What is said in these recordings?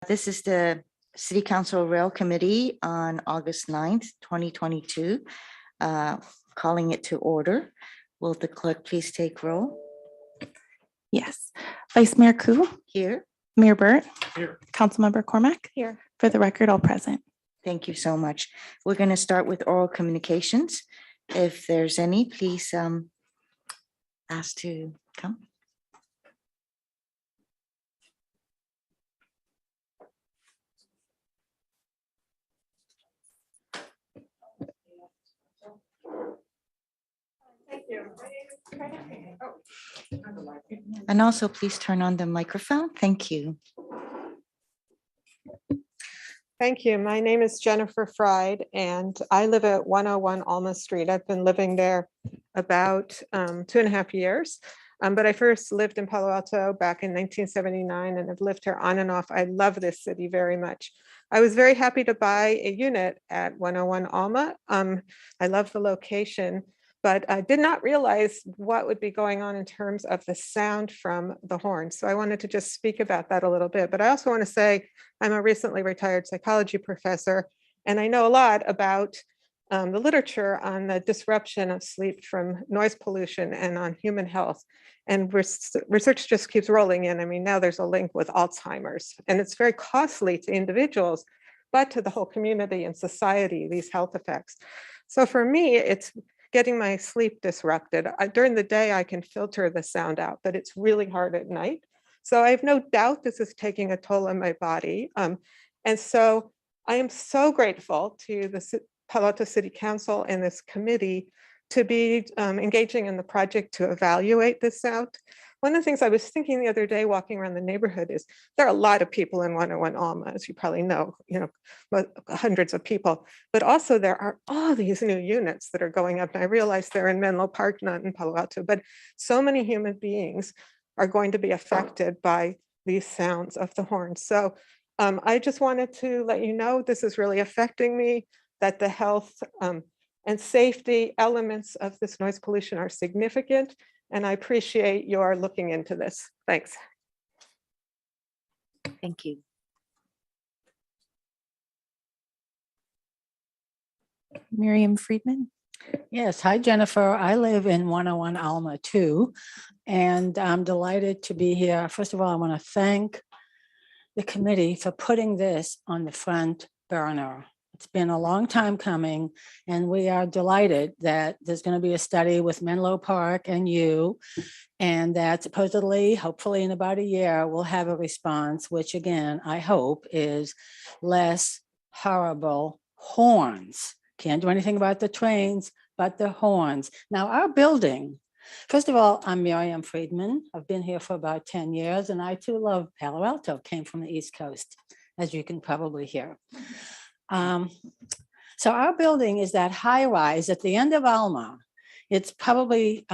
This is the City Council Rail Committee on August 9th, 2022. Calling it to order. Will the clerk please take roll? Yes. Vice Mayor Koo, Here. Mayor Burt, Here. Councilmember Cormack. Here. For the record, all present. Thank you so much. We're going to start with oral communications. If there's any, please ask to come. Thank you. And also please turn on the microphone. Thank you. Thank you. My name is Jennifer Fried, and I live at 101 Alma Street. I've been living there about 2.5 years. But I first lived in Palo Alto back in 1979 and have lived here on and off. I love this city very much. I was very happy to buy a unit at 101 Alma. I love the location, but I did not realize what would be going on in terms of the sound from the horn. So I wanted to just speak about that a little bit. But I also want to say I'm a recently retired psychology professor, and I know a lot about the literature on the disruption of sleep from noise pollution and on human health. And research just keeps rolling in. I mean, now there's a link with Alzheimer's, and it's very costly to individuals, but to the whole community and society, these health effects. So for me, it's getting my sleep disrupted. During the day, I can filter the sound out, but it's really hard at night. So I have no doubt this is taking a toll on my body. And so I am so grateful to the Palo Alto City Council and this committee to be engaging in the project to evaluate this out. One of the things I was thinking the other day walking around the neighborhood is there are a lot of people in 101 Alma, as you probably know, hundreds of people, but also there are all these new units that are going up. And I realize they're in Menlo Park, not in Palo Alto, but so many human beings are going to be affected by these sounds of the horn. So I just wanted to let you know this is really affecting me, that the health and safety elements of this noise pollution are significant. And I appreciate your looking into this. Thanks. Thank you. Miriam Friedman. Yes, hi Jennifer. I live in 101 Alma too, and I'm delighted to be here. First of all, I want to thank the committee for putting this on the front burner. It's been a long time coming, and we are delighted that there's going to be a study with Menlo Park and you, and that supposedly, hopefully in about a year, we'll have a response, which again, I hope is less horrible horns. Can't do anything about the trains, but the horns. Now, our building, first of all, I'm Miriam Friedman. I've been here for about 10 years, and I too love Palo Alto, came from the East Coast, as you can probably hear. So our building is that high rise at the end of Alma. It's probably,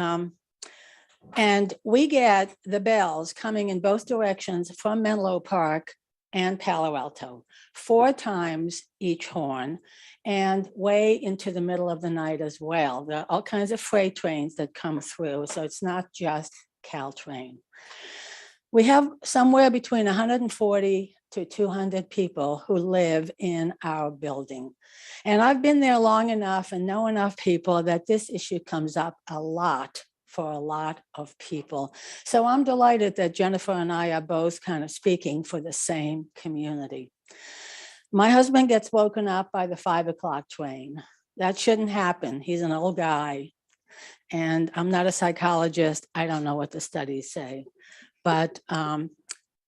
and we get the bells coming in both directions from Menlo Park and Palo Alto, 4 times each horn, and way into the middle of the night as well. There are all kinds of freight trains that come through, so it's not just Caltrain. We have somewhere between 140 to 200 people who live in our building. And I've been there long enough and know enough people that this issue comes up a lot for a lot of people. So I'm delighted that Jennifer and I are both kind of speaking for the same community. My husband gets woken up by the 5 o'clock train. That shouldn't happen. He's an old guy. And I'm not a psychologist. I don't know what the studies say. But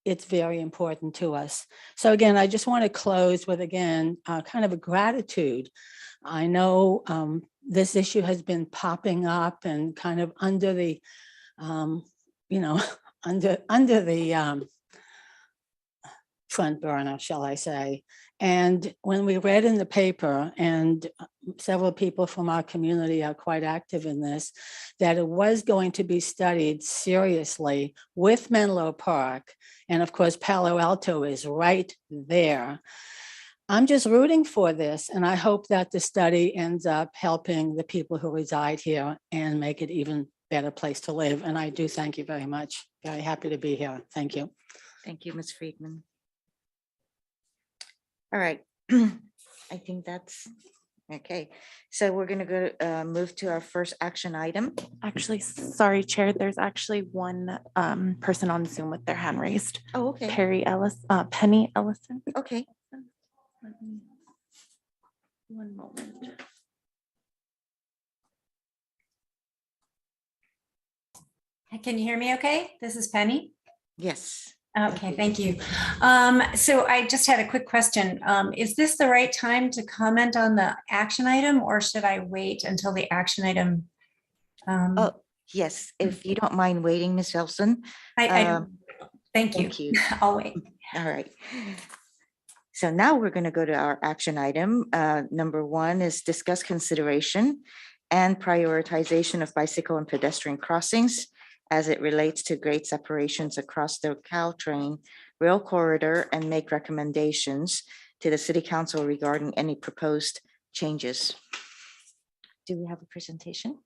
it's very important to us. So again, I just want to close with, again, kind of a gratitude. I know this issue has been popping up and kind of under the, under the front burner, shall I say. And when we read in the paper, and several people from our community are quite active in this, that it was going to be studied seriously with Menlo Park. And of course, Palo Alto is right there. I'm just rooting for this. And I hope that the study ends up helping the people who reside here and make it even better place to live. And I do thank you very much. Very happy to be here. Thank you. Thank you, Ms. Friedman. All right. I think that's okay. So we're going to go move to our first action item. Actually, sorry, Chair, there's actually one person on Zoom with their hand raised. Oh, okay. Penny Ellison. Okay. Let me- One moment. Can you hear me okay? This is Penny. Yes. Okay, thank you. So I just had a quick question. Is this the right time to comment on the action item, or should I wait until the action item? Oh, yes. If you don't mind waiting, Ms. Elson. I thank you. Thank you. I'll wait. All right. So now we're going to go to our action item. Number one is discuss consideration and prioritization of bicycle and pedestrian crossings as it relates to grade separations across the Caltrain rail corridor and make recommendations to the City Council regarding any proposed changes. Do we have a presentation?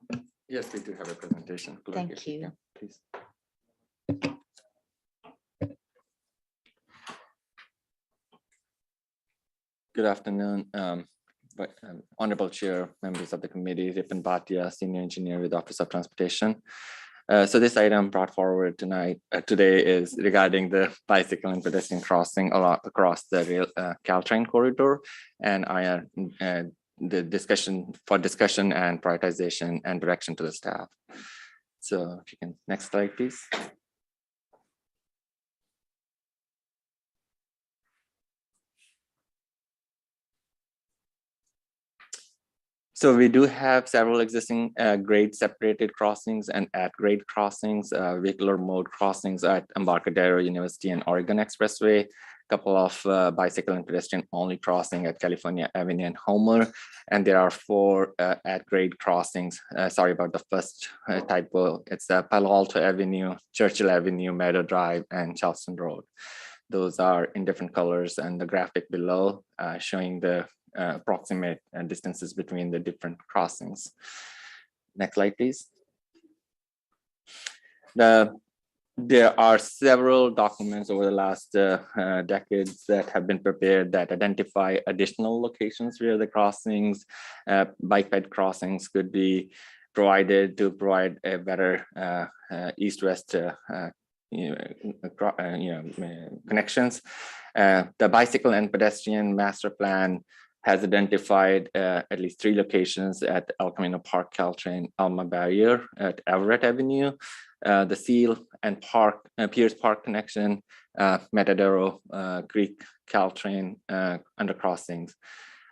Yes, we do have a presentation. Clerk, Thank if you. can, please. Good afternoon, Honorable Chair, members of the committee, Ripon Bhatia, Senior Engineer with Office of Transportation. So this item brought forward today is regarding the bicycle and pedestrian crossing across the rail Caltrain corridor, and the discussion and prioritization and direction to the staff. So if you can, next slide, please. So we do have several existing grade separated crossings and at grade crossings, vehicular mode crossings at Embarcadero University and Oregon Expressway, couple of bicycle and pedestrian only crossing at California Avenue and Homer. And there are 4 at grade crossings. Sorry about the first typo. It's Palo Alto Avenue, Churchill Avenue, Meadow Drive, and Charleston Road. Those are in different colors, and the graphic below showing the approximate distances between the different crossings. Next slide, please. There are several documents over the last decades that have been prepared that identify additional locations where the crossings, bike ped crossings could be provided to provide a better east-west connections. The bicycle and pedestrian master plan has identified at least 3 locations at El Camino Park, Caltrain, Alma Barrier at Everett Avenue, the Seal and Park, Pierce Park connection, Matadero Creek, Caltrain under crossings.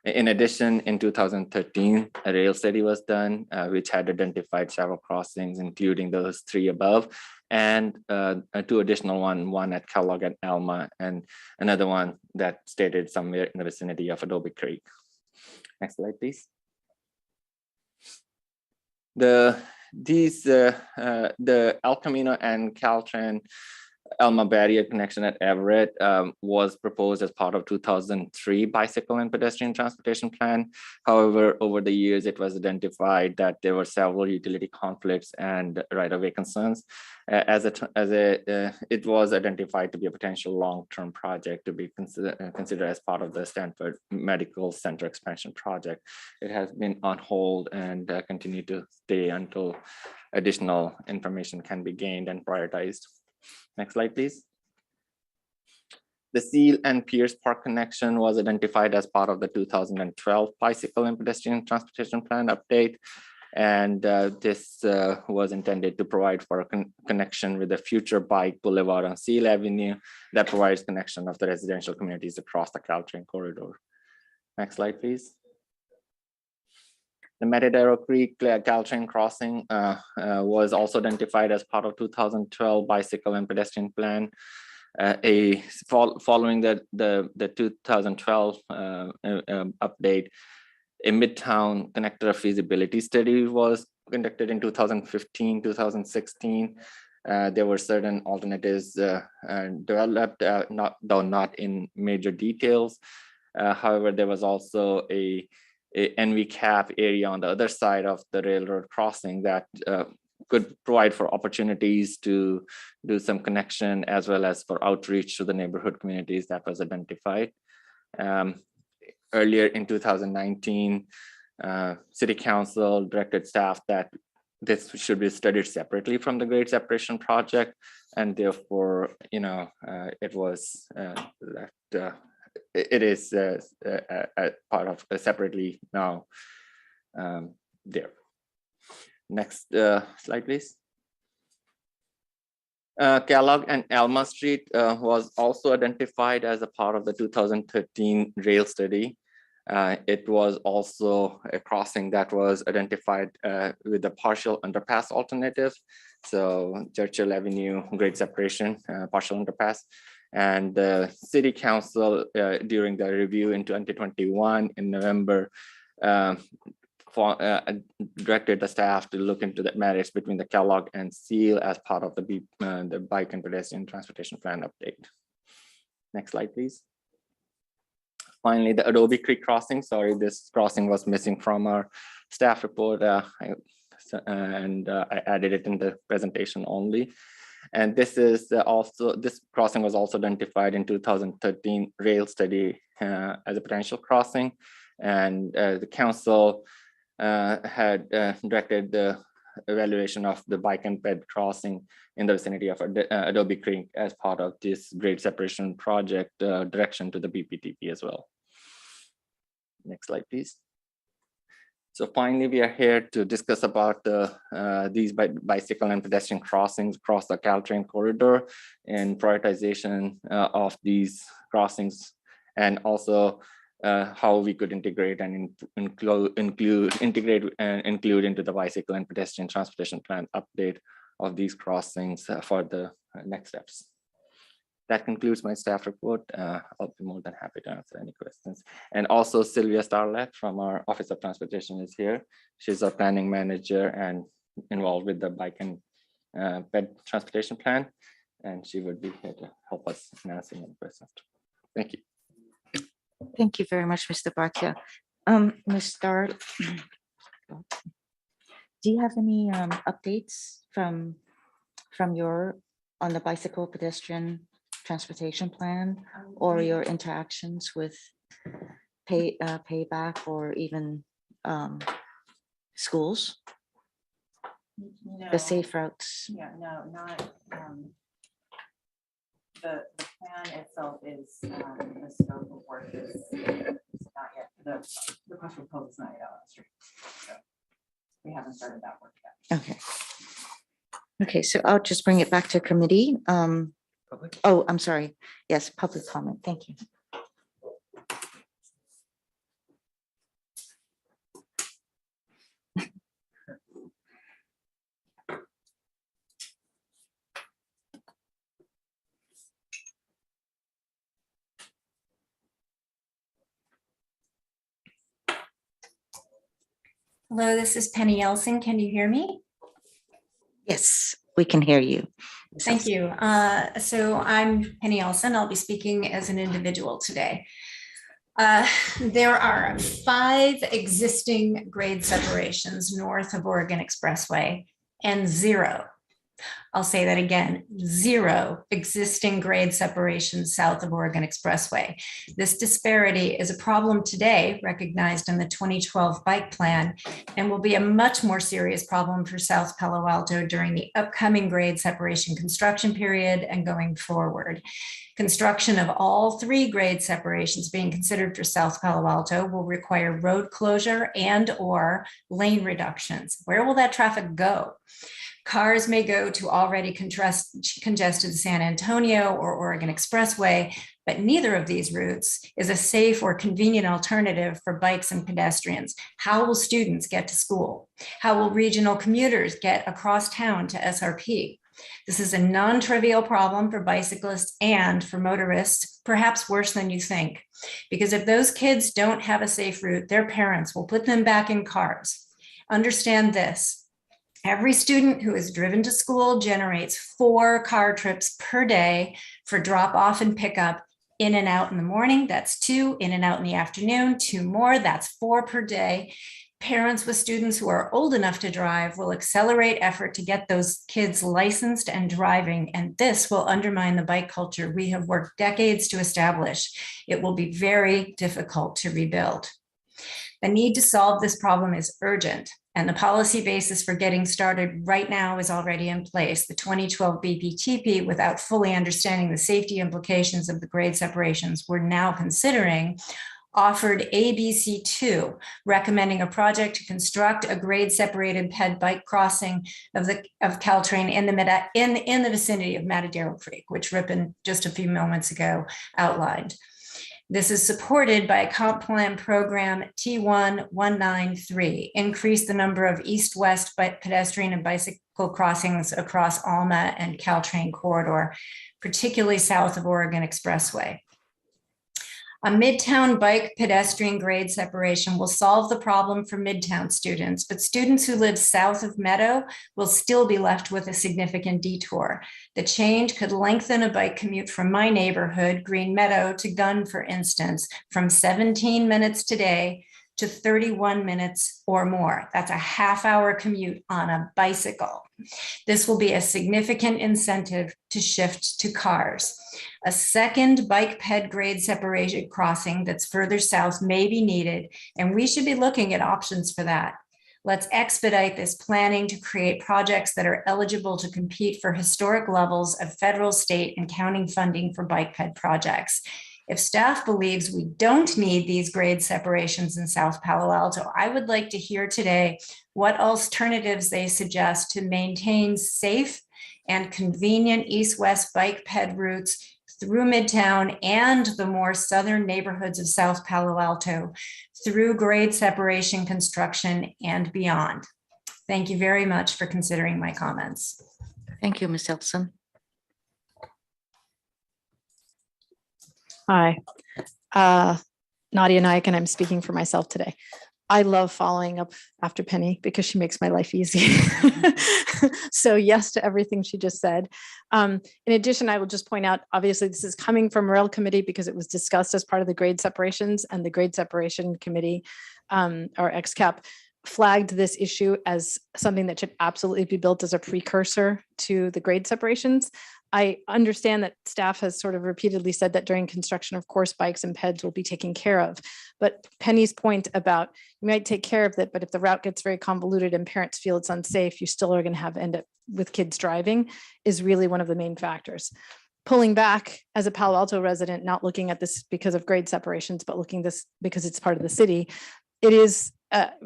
In addition, in 2013, a rail study was done, which had identified several crossings, including those 3 above, and 2 additional one at Kellogg and Alma, and another one that stated somewhere in the vicinity of Adobe Creek. Next slide, please. The El Camino and Caltrain Alma Barrier connection at Everett was proposed as part of 2003 bicycle and pedestrian transportation plan. However, over the years, it was identified that there were several utility conflicts and right-of-way concerns. It was identified to be a potential long-term project to be considered as part of the Stanford Medical Center expansion project. It has been on hold and continue to stay until additional information can be gained and prioritized. Next slide, please. The Seal and Pierce Park connection was identified as part of the 2012 bicycle and pedestrian transportation plan update. And this was intended to provide for a connection with a future bike boulevard on Seal Avenue that provides connection of the residential communities across the Caltrain corridor. Next slide, please. The Matadero Creek Caltrain crossing was also identified as part of 2012 bicycle and pedestrian plan. Following the 2012 update, a Midtown connector feasibility study was conducted in 2015, 2016. There were certain alternatives developed, not in major details. However, there was also a NV cap area on the other side of the railroad crossing that could provide for opportunities to do some connection as well as for outreach to the neighborhood communities that was identified. Earlier in 2019, City Council directed staff that this should be studied separately from the grade separation project, and therefore, it was it is part of separately now there. Next slide, please. Kellogg and Alma Street was also identified as a part of the 2013 rail study. It was also a crossing that was identified with a partial underpass alternative. So Churchill Avenue grade separation, partial underpass. And the City Council during the review in 2021 in November directed the staff to look into the merits between the Kellogg and Seal as part of the bike and pedestrian transportation plan update. Next slide, please. Finally, the Adobe Creek crossing. Sorry, this crossing was missing from our staff report, and I added it in the presentation only. And this crossing was also identified in 2013 rail study as a potential crossing, and the council had directed the evaluation of the bike and ped crossing in the vicinity of Adobe Creek as part of this grade separation project direction to the BPTP as well. Next slide, please. So finally, we are here to discuss about these bicycle and pedestrian crossings across the Caltrain corridor and prioritization of these crossings, and also how we could integrate and include into the bicycle and pedestrian transportation plan update of these crossings for the next steps. That concludes my staff report. I'll be more than happy to answer any questions. And also Sylvia Starlett from our Office of Transportation is here. She's our planning manager and involved with the bike and ped transportation plan. And she would be here to help us in answering any questions. Thank you. Thank you very much, Mr. Bhatia. Ms. Star, do you have any updates from on the bicycle pedestrian transportation plan, or your interactions with payback or even schools? The safe routes. Yeah, no, not. The plan itself is the scope of work is not yet, the request for proposal is not yet out on the street. So we haven't started that work yet. Okay. Okay, so I'll just bring it back to committee. Oh, I'm sorry. Yes, public comment. Thank you. Hello, this is Penny Elson. Can you hear me? Yes, we can hear you. Thank you. So I'm Penny Elson. I'll be speaking as an individual today. There are 5 existing grade separations north of Oregon Expressway and 0. I'll say that again, 0 existing grade separations south of Oregon Expressway. This disparity is a problem today recognized in the 2012 bike plan and will be a much more serious problem for South Palo Alto during the upcoming grade separation construction period and going forward. Construction of all 3 grade separations being considered for South Palo Alto will require road closure and/or lane reductions. Where will that traffic go? Cars may go to already congested San Antonio or Oregon Expressway, but neither of these routes is a safe or convenient alternative for bikes and pedestrians. How will students get to school? How will regional commuters get across town to SRP? This is a non-trivial problem for bicyclists and for motorists, perhaps worse than you think, because if those kids don't have a safe route, their parents will put them back in cars. Understand this. Every student who is driven to school generates 4 car trips per day for drop off and pickup, in and out in the morning. That's 2, in and out in the afternoon, 2 more, that's 4 per day. parents with students who are old enough to drive will accelerate effort to get those kids licensed and driving, and this will undermine the bike culture we have worked decades to establish. It will be very difficult to rebuild. The need to solve this problem is urgent, and the policy basis for getting started right now is already in place. The 2012 BPTP, without fully understanding the safety implications of the grade separations we're now considering, offered ABC2, recommending a project to construct a grade separated ped bike crossing of Caltrain in the vicinity of Matadero Creek, which Ripon just a few moments ago outlined. This is supported by comp plan program T1193, increase the number of east-west pedestrian and bicycle crossings across Alma and Caltrain corridor, particularly south of Oregon Expressway. A Midtown bike pedestrian grade separation will solve the problem for Midtown students, but students who live south of Meadow will still be left with a significant detour. The change could lengthen a bike commute from my neighborhood, Green Meadow, to Gunn, for instance, from 17 minutes today to 31 minutes or more. That's a half-hour commute on a bicycle. This will be a significant incentive to shift to cars. A second bike ped grade separation crossing that's further south may be needed, and we should be looking at options for that. Let's expedite this planning to create projects that are eligible to compete for historic levels of federal, state, and county funding for bike ped projects. If staff believes we don't need these grade separations in South Palo Alto, I would like to hear today what alternatives they suggest to maintain safe and convenient east-west bike ped routes through Midtown and the more southern neighborhoods of South Palo Alto through grade separation construction and beyond. Thank you very much for considering my comments. Thank you, Ms. Elson. Hi, Nadia Naik, and I'm speaking for myself today. I love following up after Penny because she makes my life easy. So yes to everything she just said. In addition, I will just point out, obviously this is coming from Rail Committee because it was discussed as part of the grade separations, and the grade separation committee, or XCAP, flagged this issue as something that should absolutely be built as a precursor to the grade separations. I understand that staff has sort of repeatedly said that during construction, of course, bikes and peds will be taken care of. But Penny's point about you might take care of it, but if the route gets very convoluted and parents feel it's unsafe, you still are going to end up with kids driving is really one of the main factors. Pulling back as a Palo Alto resident, not looking at this because of grade separations, but looking this because it's part of the city, it is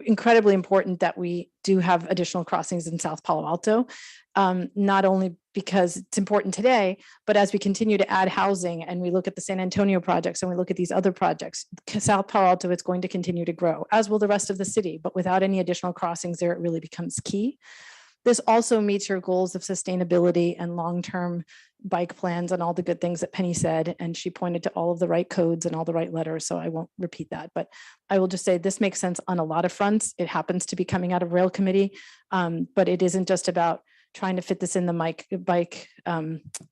incredibly important that we do have additional crossings in South Palo Alto, not only because it's important today, but as we continue to add housing and we look at the San Antonio projects and we look at these other projects, South Palo Alto is going to continue to grow, as will the rest of the city, but without any additional crossings there, it really becomes key. This also meets your goals of sustainability and long-term bike plans and all the good things that Penny said. And she pointed to all of the right codes and all the right letters. So I won't repeat that, but I will just say this makes sense on a lot of fronts. It happens to be coming out of Rail Committee, but it isn't just about trying to fit this in the bike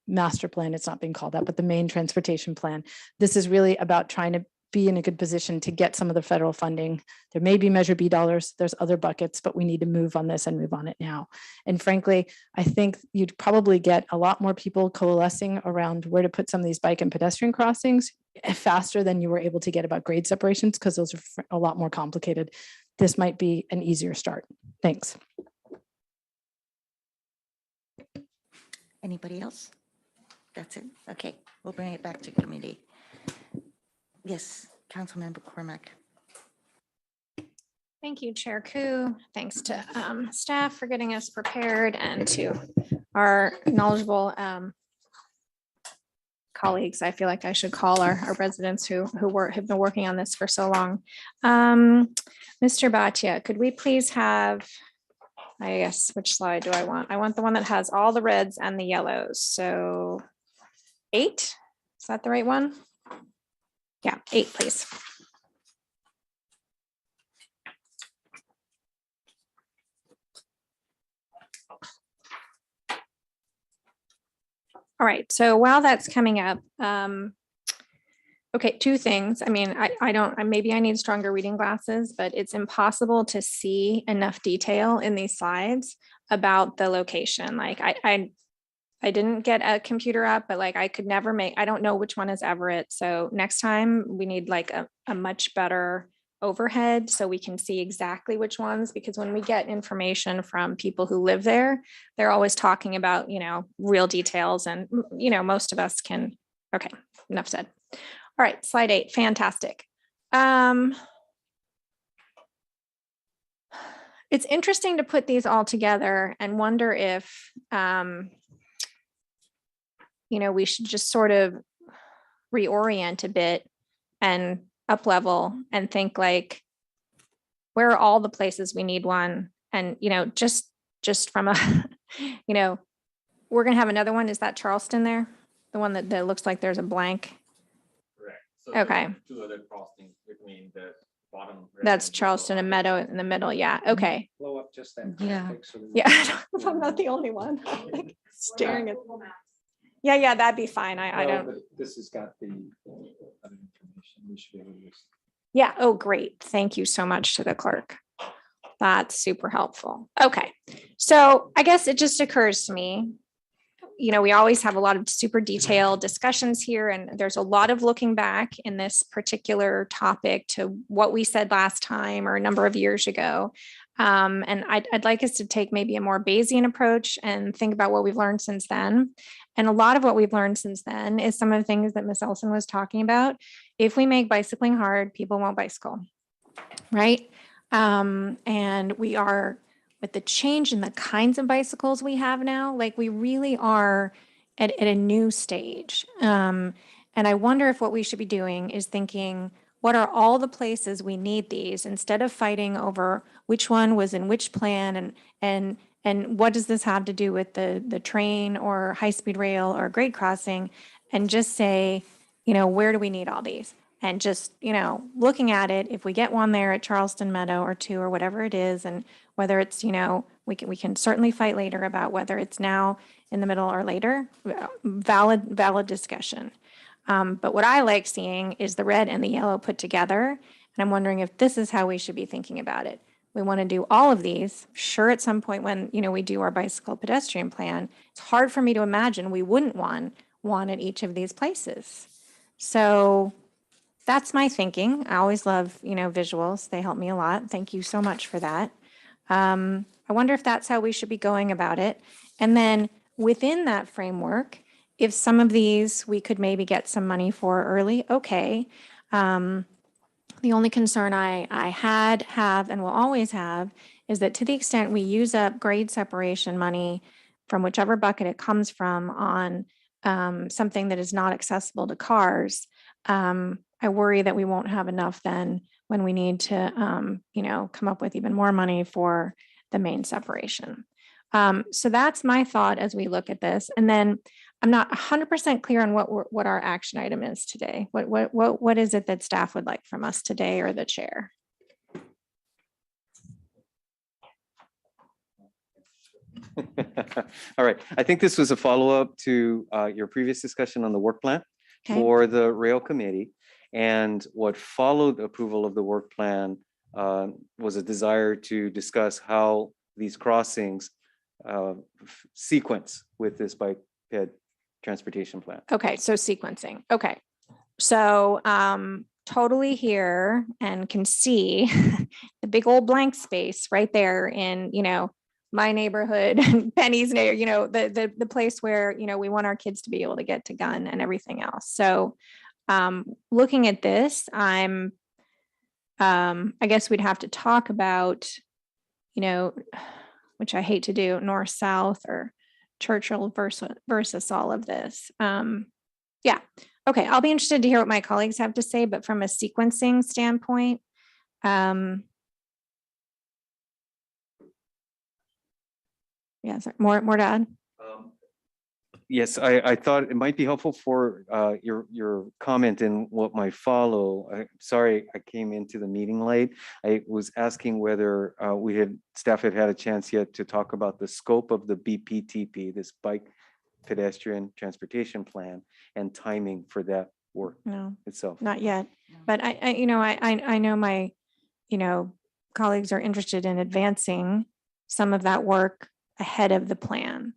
master plan. It's not being called that, but the main transportation plan. This is really about trying to be in a good position to get some of the federal funding. There may be Measure B dollars, there's other buckets, but we need to move on this and move on it now. And frankly, I think you'd probably get a lot more people coalescing around where to put some of these bike and pedestrian crossings faster than you were able to get about grade separations, because those are a lot more complicated. This might be an easier start. Thanks. Anybody else? That's it? Okay, we'll bring it back to committee. Yes, Councilmember Cormack. Thank you, Chair Koo. Thanks to staff for getting us prepared, and to our knowledgeable colleagues. I feel like I should call our residents who have been working on this for so long. Mr. Bhatia, could we please have, I guess, which slide do I want? I want the one that has all the reds and the yellows. So 8, is that the right one? Yeah, 8, please. All right, so while that's coming up, Okay, two things. I mean, I don't, maybe I need stronger reading glasses, but it's impossible to see enough detail in these slides about the location. Like I didn't get a computer up, but like I could never make, I don't know which one is Everett. So next time we need like a much better overhead so we can see exactly which ones, because when we get information from people who live there, they're always talking about, real details and, most of us can, okay, enough said. All right, slide 8, fantastic. It's interesting to put these all together and wonder if, we should just sort of reorient a bit and up level and think like, where are all the places we need one? And, just from a, we're going to have another one. Is that Charleston there? The one that looks like there's a blank. Correct. So Okay. Two other crossings between the bottom. That's Charleston and Meadow in the middle. Yeah. Okay. Blow up just that. Yeah. graphic so that we Yeah. can- I'm not the only one like, staring at. Yeah, that'd be fine. I No, don't. but This has got the other information. We should be able to use. Yeah. Oh, great. Thank you so much to the clerk. That's super helpful. Okay. So I guess it just occurs to me, we always have a lot of super detailed discussions here, and there's a lot of looking back in this particular topic to what we said last time or a number of years ago. And I'd like us to take maybe a more Bayesian approach and think about what we've learned since then. And a lot of what we've learned since then is some of the things that Ms. Elson was talking about. If we make bicycling hard, people won't bicycle, right? And we are, with the change in the kinds of bicycles we have now, like we really are at a new stage. And I wonder if what we should be doing is thinking, what are all the places we need these, instead of fighting over which one was in which plan and what does this have to do with the train or high-speed rail or grade crossing, and just say, where do we need all these? And just, looking at it, if we get one there at Charleston Meadow or 2 or whatever it is, and whether it's, we can certainly fight later about whether it's now in the middle or later, valid discussion. But what I like seeing is the red and the yellow put together. And I'm wondering if this is how we should be thinking about it. We want to do all of these. Sure, at some point when, we do our bicycle pedestrian plan, it's hard for me to imagine we wouldn't want one at each of these places. So that's my thinking. I always love, visuals. They help me a lot. Thank you so much for that. I wonder if that's how we should be going about it. And then within that framework, if some of these we could maybe get some money for early, okay. The only concern I have, and will always have is that to the extent we use up grade separation money from whichever bucket it comes from on something that is not accessible to cars, I worry that we won't have enough then when we need to, come up with even more money for the main separation. So that's my thought as we look at this. And then I'm not 100% clear on what our action item is today. What is it that staff would like from us today, or the chair? All right, I think this was a follow-up to your previous discussion on the work plan Okay. for the rail committee. And what followed approval of the work plan was a desire to discuss how these crossings sequence with this bike ped transportation plan. Okay, so sequencing. Okay. So totally here and can see the big old blank space right there in, my neighborhood, Penny's neighborhood, the place where, we want our kids to be able to get to gun and everything else. So looking at this, I guess we'd have to talk about, which I hate to do, north, south, or Churchill versus all of this. Yeah. Okay. I'll be interested to hear what my colleagues have to say, but from a sequencing standpoint, yeah, sorry, more to add. Yes, I thought it might be helpful for your comment in what might follow. Sorry, I came into the meeting late. I was asking whether staff had had a chance yet to talk about the scope of the BPTP, this bike pedestrian transportation plan, and timing for that work No, itself? not yet. But I know my, colleagues are interested in advancing some of that work ahead of the plan.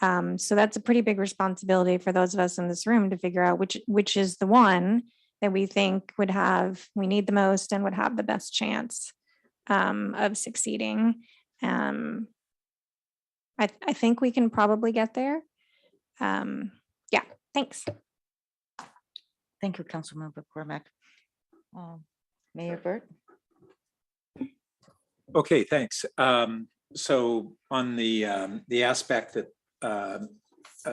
So that's a pretty big responsibility for those of us in this room to figure out which is the one that we think we need the most and would have the best chance of succeeding. I think we can probably get there. Yeah, thanks. Thank you, Councilmember Cormac. Mayor Burt? Okay, thanks. So on the aspect that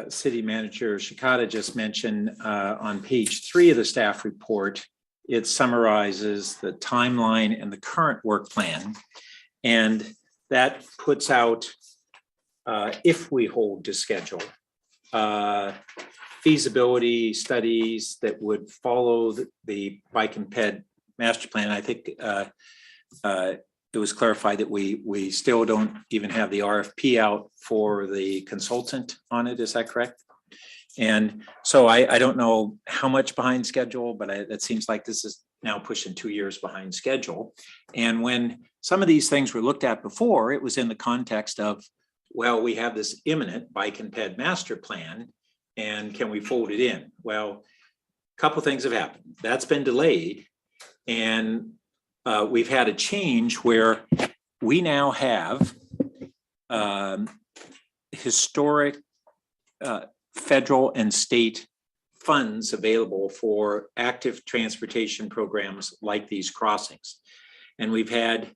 City Manager Shikata just mentioned, on page 3 of the staff report, it summarizes the timeline and the current work plan. And that puts out, if we hold to schedule, feasibility studies that would follow the bike and ped master plan. I think it was clarified that we still don't even have the RFP out for the consultant on it. Is that correct? And so I don't know how much behind schedule, but it seems like this is now pushing 2 years behind schedule. And when some of these things were looked at before, it was in the context of, well, we have this imminent bike and ped master plan, and can we fold it in? Well, a couple things have happened. That's been delayed, and we've had a change where we now have historic federal and state funds available for active transportation programs like these crossings. And we've had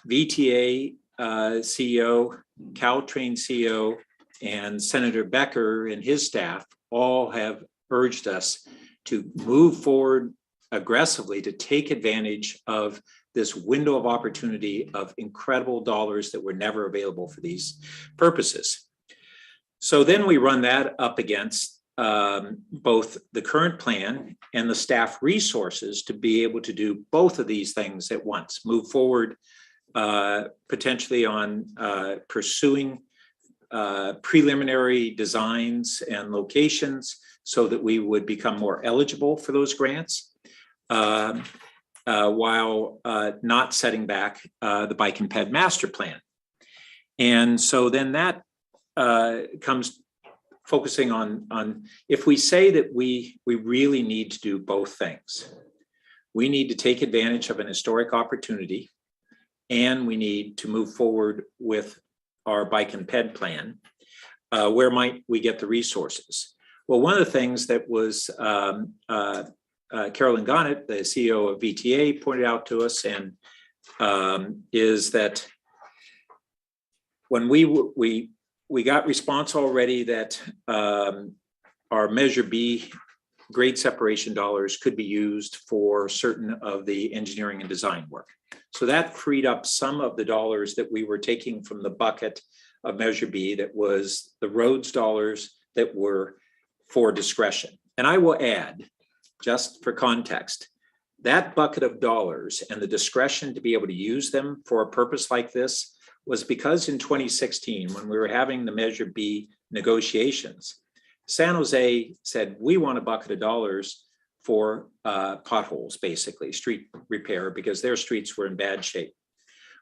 VTA CEO, Caltrain CEO, and Senator Becker and his staff all have urged us to move forward aggressively to take advantage of this window of opportunity of incredible dollars that were never available for these purposes. So then we run that up against both the current plan and the staff resources to be able to do both of these things at once, move forward potentially on pursuing preliminary designs and locations so that we would become more eligible for those grants, while not setting back the bike and ped master plan. And so then that comes focusing on if we say that we really need to do both things, we need to take advantage of an historic opportunity, and we need to move forward with our bike and ped plan. Where might we get the resources? Well, one of the things that was Carolyn Gonnett, the CEO of VTA, pointed out to us, and is that when we got response already that our Measure B grade separation dollars could be used for certain of the engineering and design work. So that freed up some of the dollars that we were taking from the bucket of Measure B that was the roads dollars that were for discretion. And I will add, just for context, that bucket of dollars and the discretion to be able to use them for a purpose like this was because in 2016, when we were having the Measure B negotiations, San Jose said, we want a bucket of dollars for potholes, basically, street repair, because their streets were in bad shape.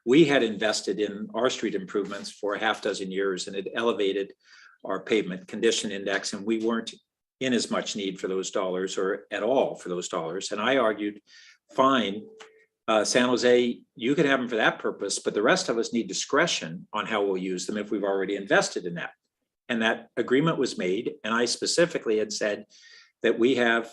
We had invested in our street improvements for a half dozen years, and it elevated our pavement condition index, and we weren't in as much need for those dollars or at all for those dollars. And I argued, fine, San Jose, you could have them for that purpose, but the rest of us need discretion on how we'll use them if we've already invested in that. And that agreement was made. And I specifically had said that we have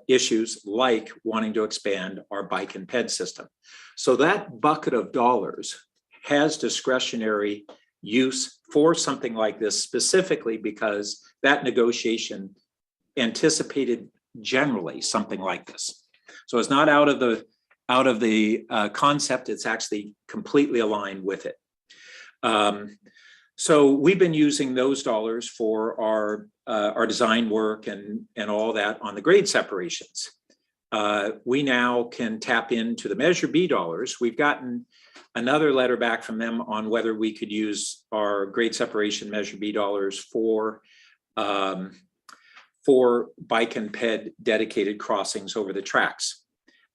issues like wanting to expand our bike and ped system. So that bucket of dollars has discretionary use for something like this, specifically because that negotiation anticipated generally something like this. So it's not out of the concept, it's actually completely aligned with it. So we've been using those dollars for our design work and all that on the grade separations. We now can tap into the Measure B dollars. We've gotten another letter back from them on whether we could use our grade separation Measure B dollars for for bike and ped dedicated crossings over the tracks.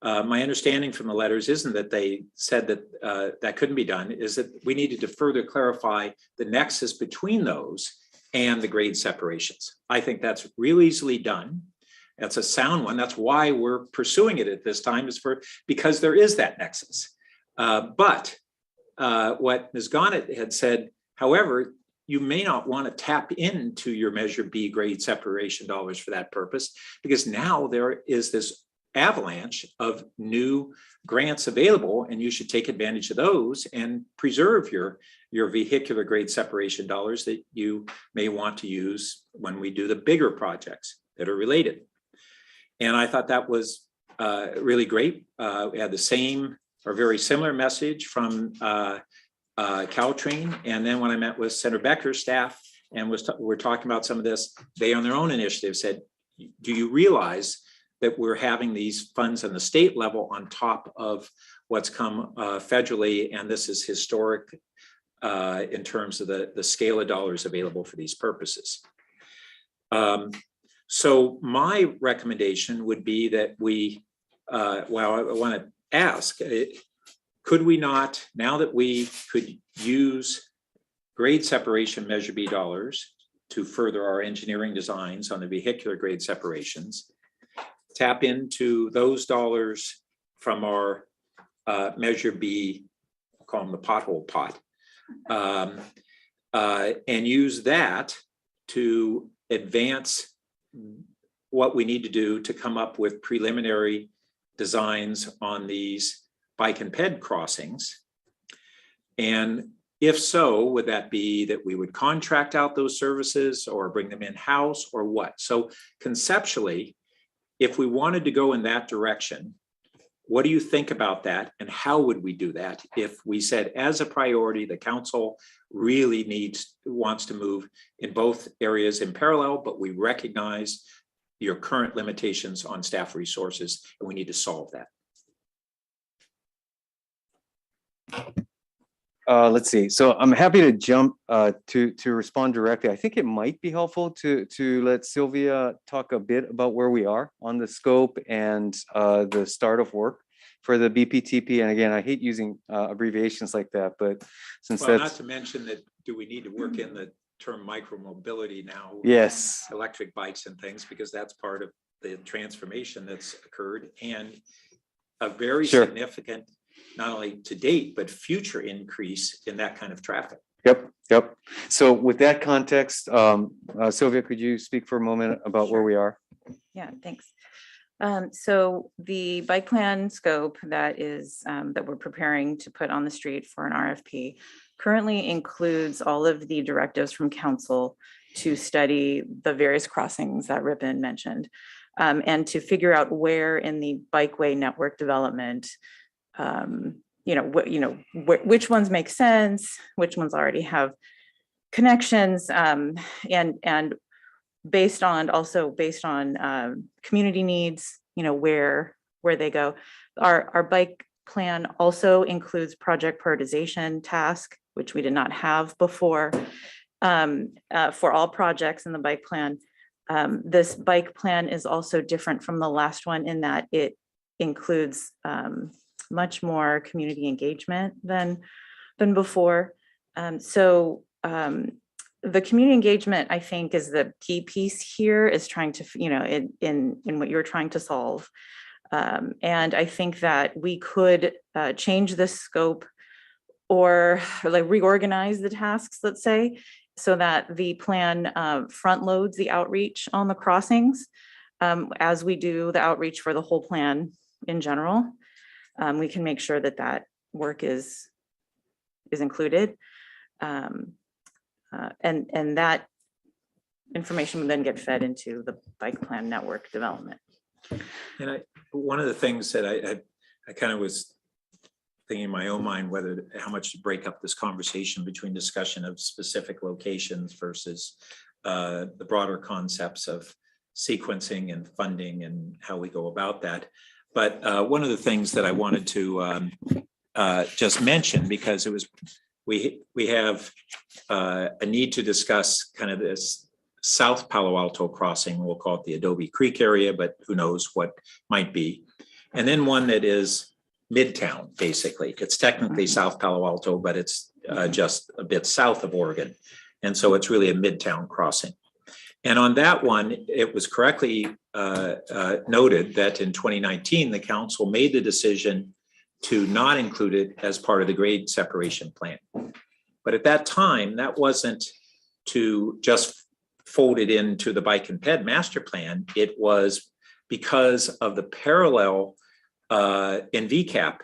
My understanding from the letters isn't that they said that that couldn't be done, is that we needed to further clarify the nexus between those and the grade separations. I think that's real easily done. That's a sound one. That's why we're pursuing it at this time, because there is that nexus. But what Ms. Gonnett had said, however, you may not want to tap into your Measure B grade separation dollars for that purpose, because now there is this avalanche of new grants available, and you should take advantage of those and preserve your vehicular grade separation dollars that you may want to use when we do the bigger projects that are related. And I thought that was really great. We had the same or very similar message from Caltrain. And then when I met with Senator Becker's staff and we're talking about some of this, they on their own initiative said, do you realize that we're having these funds on the state level on top of what's come federally, and this is historic in terms of the scale of dollars available for these purposes. So my recommendation would be that we, well, I want to ask, could we not, now that we could use grade separation Measure B dollars to further our engineering designs on the vehicular grade separations, tap into those dollars from our Measure B, I'll call them the pothole pot, and use that to advance what we need to do to come up with preliminary designs on these bike and ped crossings. And if so, would that be that we would contract out those services or bring them in-house or what? So conceptually, if we wanted to go in that direction, what do you think about that? And how would we do that if we said as a priority, the council really wants to move in both areas in parallel, but we recognize your current limitations on staff resources and we need to solve that? Let's see. So I'm happy to jump to respond directly. I think it might be helpful to let Sylvia talk a bit about where we are on the scope and the start of work for the BPTP. And again, I hate using abbreviations like that, but since well, that's not to mention that, do we need to work in the term micromobility now? Yes, electric bikes and things, because that's part of the transformation that's occurred, and a very significant, not only to date, but future increase in that kind of traffic. Yep. So with that context, Sylvia, could you speak for a moment about where we are? Yeah, thanks. So the bike plan scope that we're preparing to put on the street for an RFP currently includes all of the directives from council to study the various crossings that Rippon mentioned, and to figure out where in the bikeway network development, which ones make sense, which ones already have connections, and based on community needs, where they go. Our bike plan also includes project prioritization task, which we did not have before, for all projects in the bike plan. This bike plan is also different from the last one in that it includes much more community engagement than before. The community engagement, I think, is the key piece here, is trying to, in what you're trying to solve. And I think that we could change the scope or like reorganize the tasks, let's say, so that the plan front loads the outreach on the crossings as we do the outreach for the whole plan in general. We can make sure that that work is included. And that information will then get fed into the bike plan network development. And one of the things that I kind of was thinking in my own mind, how much to break up this conversation between discussion of specific locations versus the broader concepts of sequencing and funding and how we go about that. But one of the things that I wanted to just mention, because we have a need to discuss kind of this South Palo Alto crossing, we'll call it the Adobe Creek area, but who knows what might be. And then one that is Midtown, basically. It's technically South Palo Alto, but it's just a bit south of Oregon. And so it's really a Midtown crossing. And on that one, it was correctly noted that in 2019, the council made the decision to not include it as part of the grade separation plan. But at that time, that wasn't to just fold it into the bike and ped master plan. It was because of the parallel NVCAP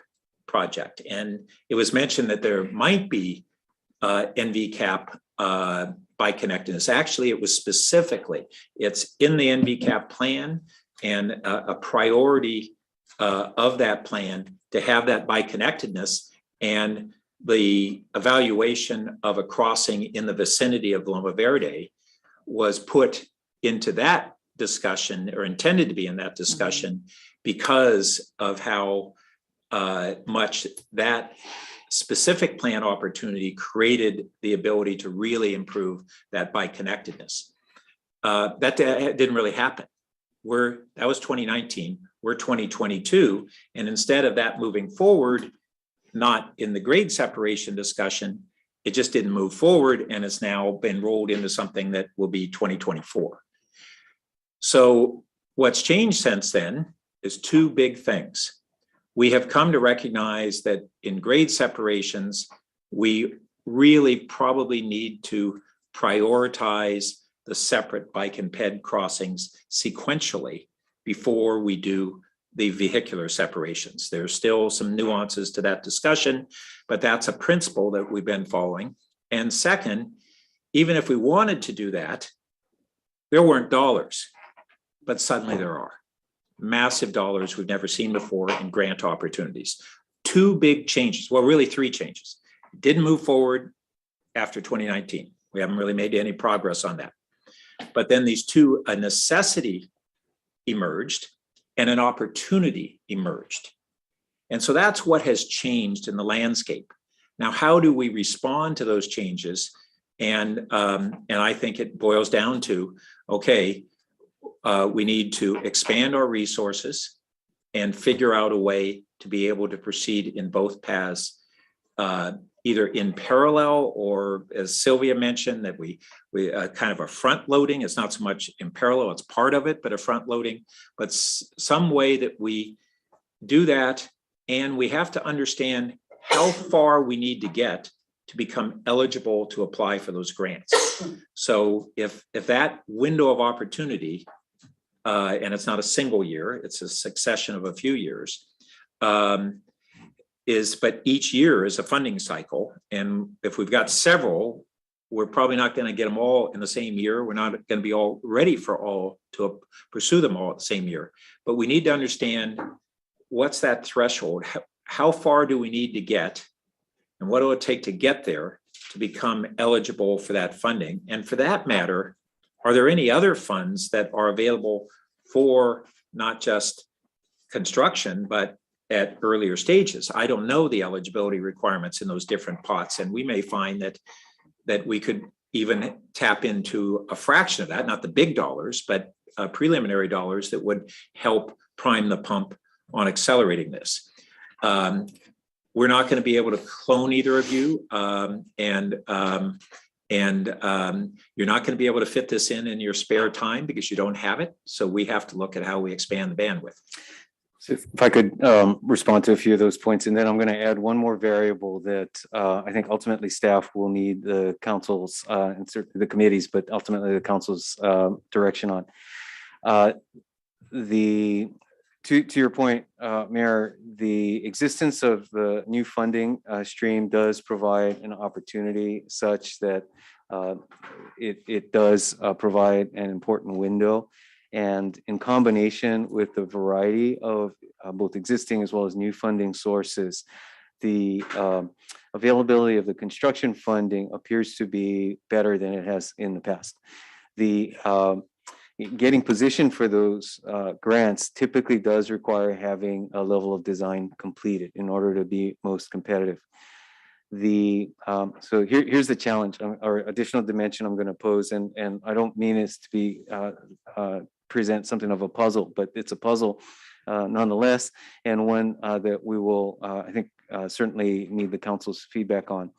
project. And it was mentioned that there might be NVCAP bike connectedness. Actually, it was specifically, it's in the NVCAP plan, and a priority of that plan to have that bike connectedness, and the evaluation of a crossing in the vicinity of Loma Verde was put into that discussion, or intended to be in that discussion, because of how much that specific plan opportunity created the ability to really improve that bike connectedness. That didn't really happen. That was 2019, we're 2022. And instead of that moving forward, not in the grade separation discussion, it just didn't move forward, and it's now been rolled into something that will be 2024. So what's changed since then is two big things. We have come to recognize that in grade separations, we really probably need to prioritize the separate bike and ped crossings sequentially before we do the vehicular separations. There's still some nuances to that discussion, but that's a principle that we've been following. And second, even if we wanted to do that, there weren't dollars, but suddenly there are. Massive dollars we've never seen before in grant opportunities. Two big changes, well, really three changes. Didn't move forward after 2019. We haven't really made any progress on that. But then these two, a necessity emerged and an opportunity emerged. And so that's what has changed in the landscape. Now, how do we respond to those changes? And I think it boils down to, okay, we need to expand our resources and figure out a way to be able to proceed in both paths, either in parallel, or as Sylvia mentioned, that we kind of a front loading. It's not so much in parallel, it's part of it, but a front loading, but some way that we do that. And we have to understand how far we need to get to become eligible to apply for those grants. So if that window of opportunity, and it's not a single year, it's a succession of a few years, but each year is a funding cycle. And if we've got several, we're probably not going to get them all in the same year. We're not going to be all ready for all to pursue them all at the same year. But we need to understand, what's that threshold? How far do we need to get? And what will it take to get there to become eligible for that funding? And for that matter, are there any other funds that are available for not just construction, but at earlier stages? I don't know the eligibility requirements in those different pots, and we may find that we could even tap into a fraction of that, not the big dollars, but preliminary dollars that would help prime the pump on accelerating this. We're not going to be able to clone either of you, and you're not going to be able to fit this in your spare time because you don't have it. So we have to look at how we expand the bandwidth. So if I could respond to a few of those points, and then I'm going to add one more variable that I think ultimately staff will need the council's and certainly the committees, but ultimately the council's direction on. To your point, Mayor, the existence of the new funding stream does provide an opportunity such that it does provide an important window. And in combination with the variety of both existing as well as new funding sources, the availability of the construction funding appears to be better than it has in the past. The getting positioned for those grants typically does require having a level of design completed in order to be most competitive. So here's the challenge or additional dimension I'm going to pose, and I don't mean this to be present something of a puzzle, but it's a puzzle nonetheless, and one that we will, I think, certainly need the council's feedback on.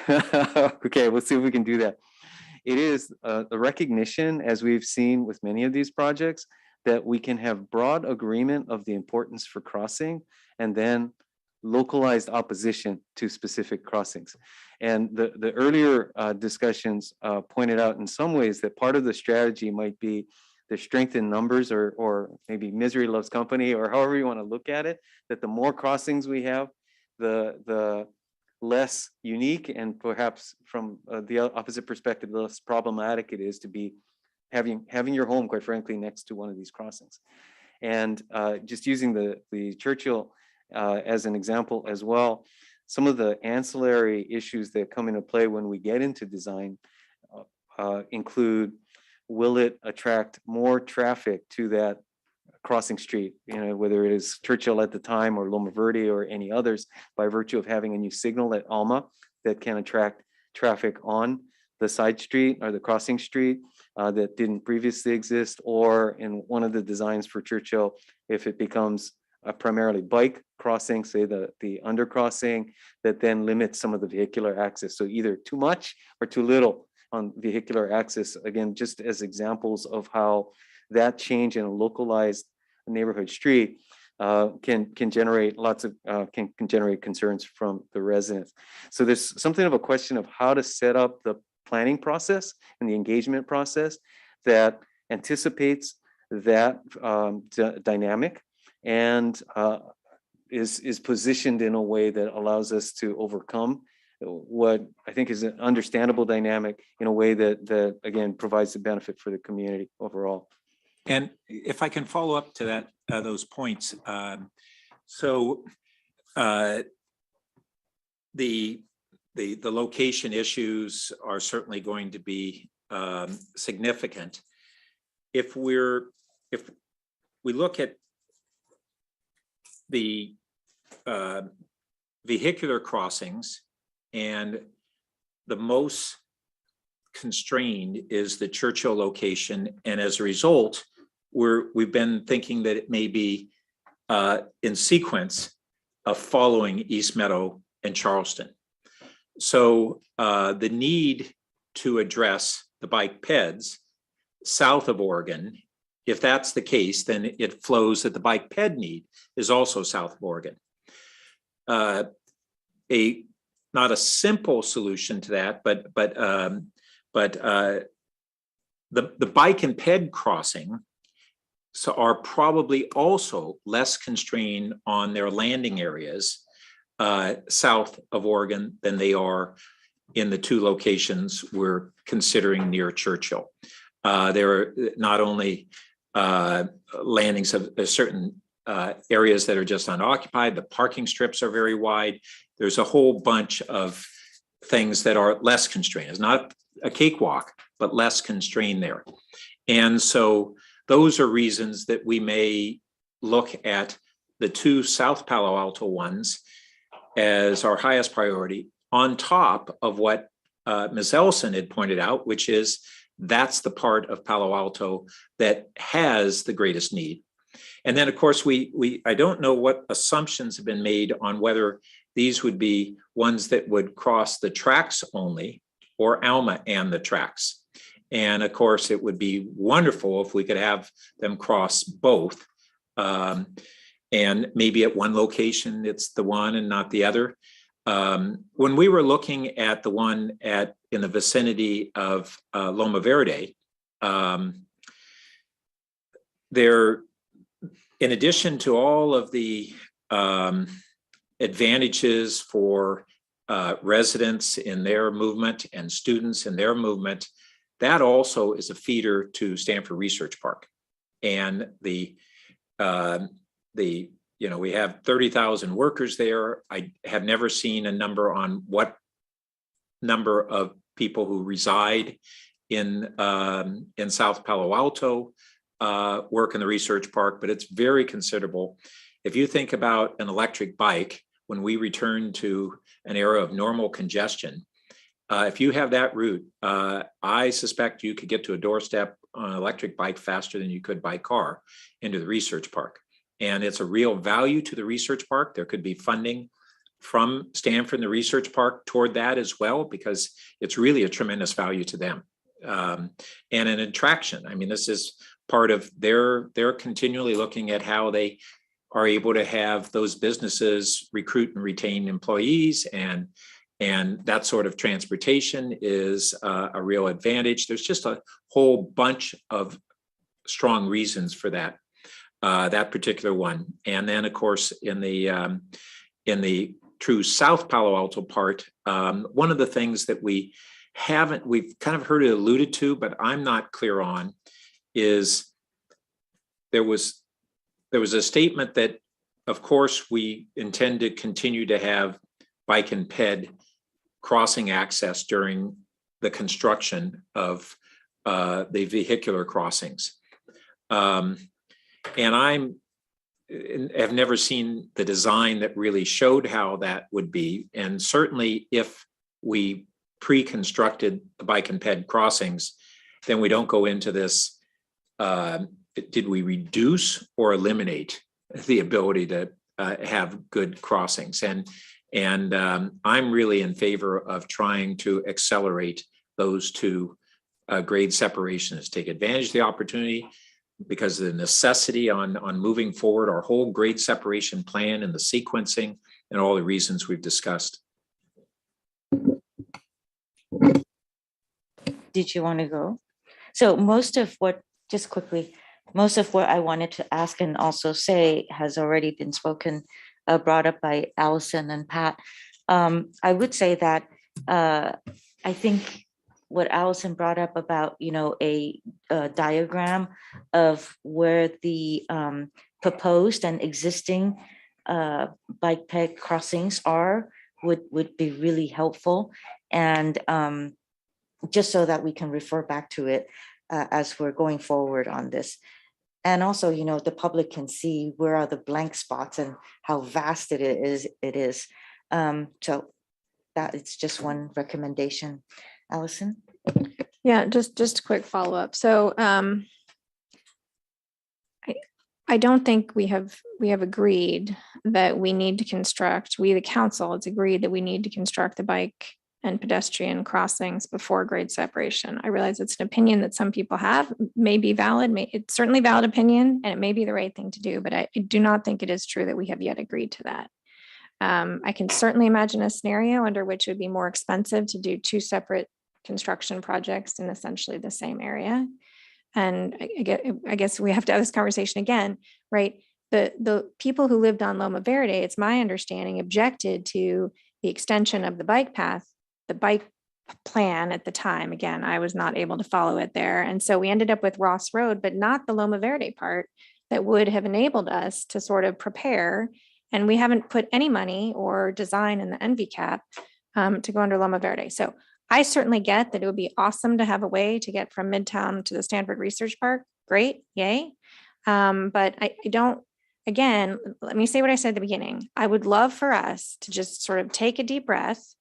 Okay, we'll see if we can do that. It is the recognition, as we've seen with many of these projects, that we can have broad agreement of the importance for crossing and then localized opposition to specific crossings. And the earlier discussions pointed out in some ways that part of the strategy might be the strength in numbers, or maybe misery loves company, or however you want to look at it, that the more crossings we have, the less unique, and perhaps from the opposite perspective, the less problematic it is to be having your home, quite frankly, next to one of these crossings. And just using the Churchill as an example as well, some of the ancillary issues that come into play when we get into design include, will it attract more traffic to that crossing street, whether it is Churchill at the time or Loma Verde or any others, by virtue of having a new signal at Alma that can attract traffic on the side street or the crossing street that didn't previously exist, or in one of the designs for Churchill, if it becomes a primarily bike crossing, say the undercrossing, that then limits some of the vehicular access. So either too much or too little on vehicular access, again, just as examples of how that change in a localized neighborhood street can generate lots of can generate concerns from the residents. So there's something of a question of how to set up the planning process and the engagement process that anticipates that dynamic and is positioned in a way that allows us to overcome what I think is an understandable dynamic in a way that again provides the benefit for the community overall. And if I can follow up to that, those points. The location issues are certainly going to be significant. If we look at the vehicular crossings, and the most constrained is the Churchill location, and as a result, we've been thinking that it may be in sequence of following East Meadow and Charleston. So the need to address the bike peds south of Oregon, if that's the case, then it flows that the bike ped need is also south of Oregon. Not a simple solution to that, but the bike and ped crossing are probably also less constrained on their landing areas south of Oregon than they are in the two locations we're considering near Churchill. There are not only landings of certain areas that are just unoccupied, the parking strips are very wide. There's a whole bunch of things that are less constrained. It's not a cakewalk, but less constrained there. And so those are reasons that we may look at the two South Palo Alto ones as our highest priority, on top of what Ms. Ellison had pointed out, which is that's the part of Palo Alto that has the greatest need. And then, of course, I don't know what assumptions have been made on whether these would be ones that would cross the tracks only or Alma and the tracks. And of course, it would be wonderful if we could have them cross both. And maybe at one location, it's the one and not the other. When we were looking at the one in the vicinity of Loma Verde, there, in addition to all of the advantages for residents in their movement and students in their movement, that also is a feeder to Stanford Research Park. And we have 30,000 workers there. I have never seen a number on what number of people who reside in South Palo Alto work in the research park, but it's very considerable. If you think about an electric bike, when we return to an era of normal congestion, if you have that route, I suspect you could get to a doorstep on an electric bike faster than you could by car into the research park. And it's a real value to the research park. There could be funding from Stanford and the research park toward that as well, because it's really a tremendous value to them. And an attraction. I mean, this is part of they're continually looking at how they are able to have those businesses recruit and retain employees, and that sort of transportation is a real advantage. There's just a whole bunch of strong reasons for that particular one. And then, of course, in the true South Palo Alto part, one of the things that we've kind of heard it alluded to, but I'm not clear on, is there was a statement that, of course, we intend to continue to have bike and ped crossing access during the construction of the vehicular crossings. And have never seen the design that really showed how that would be. And certainly if we pre-constructed the bike and ped crossings, then we don't go into this, did we reduce or eliminate the ability to have good crossings? And I'm really in favor of trying to accelerate those two grade separations, take advantage of the opportunity, because of the necessity on moving forward our whole grade separation plan and the sequencing and all the reasons we've discussed. Did you want to go? So just quickly, most of what I wanted to ask and also say has already been brought up by Allison and Pat. I would say that I think what Allison brought up about, a diagram of where the proposed and existing bike ped crossings are would be really helpful. And just so that we can refer back to it as we're going forward on this. And also, the public can see where are the blank spots and how vast it is. So that it's just one recommendation. Allison? Yeah, just a quick follow-up. So I don't think we have agreed that we need to construct, we, the council, has agreed that we need to construct the bike and pedestrian crossings before grade separation. I realize it's an opinion that some people have, may be valid, it's certainly a valid opinion, and it may be the right thing to do, but I do not think it is true that we have yet agreed to that. I can certainly imagine a scenario under which it would be more expensive to do two separate construction projects in essentially the same area. And I guess we have to have this conversation again, right? The people who lived on Loma Verde, it's my understanding, objected to the extension of the bike path, the bike plan at the time. Again, I was not able to follow it there. And so we ended up with Ross Road, but not the Loma Verde part that would have enabled us to sort of prepare. And we haven't put any money or design in the NVCAP to go under Loma Verde. So I certainly get that it would be awesome to have a way to get from Midtown to the Stanford Research Park. Great, yay. But I don't, again, let me say what I said at the beginning. I would love for us to just sort of take a deep breath,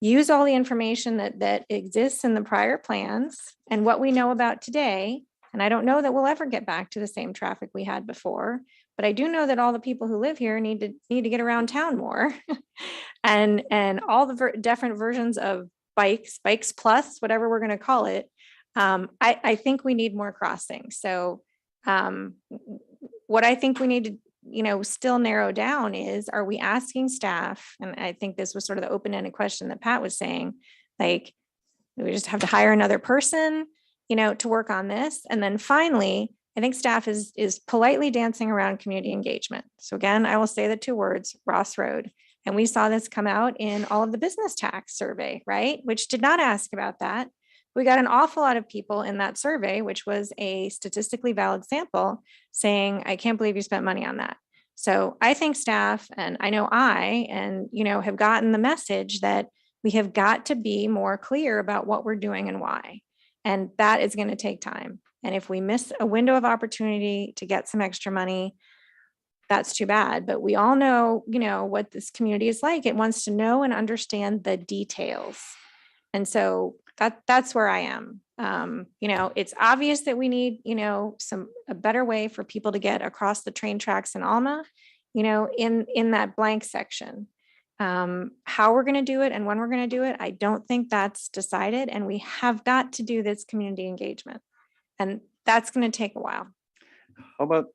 use all the information that exists in the prior plans and what we know about today. And I don't know that we'll ever get back to the same traffic we had before, but I do know that all the people who live here need to get around town more. and all the different versions of bikes plus, whatever we're going to call it. I think we need more crossings. So what I think we need to, still narrow down is, are we asking staff? And I think this was sort of the open-ended question that Pat was saying, like, do we just have to hire another person, to work on this? And then finally, I think staff is politely dancing around community engagement. So again, I will say the two words, Ross Road. And we saw this come out in all of the business tax survey, right? Which did not ask about that. We got an awful lot of people in that survey, which was a statistically valid sample, saying, I can't believe you spent money on that. So I think staff, and I know have gotten the message that we have got to be more clear about what we're doing and why. And that is going to take time. And if we miss a window of opportunity to get some extra money, that's too bad. But we all know, what this community is like. It wants to know and understand the details. And so that's where I am. It's obvious that we need, a better way for people to get across the train tracks in Alma, in that blank section. How we're going to do it and when we're going to do it, I don't think that's decided. And we have got to do this community engagement. And that's going to take a while. How about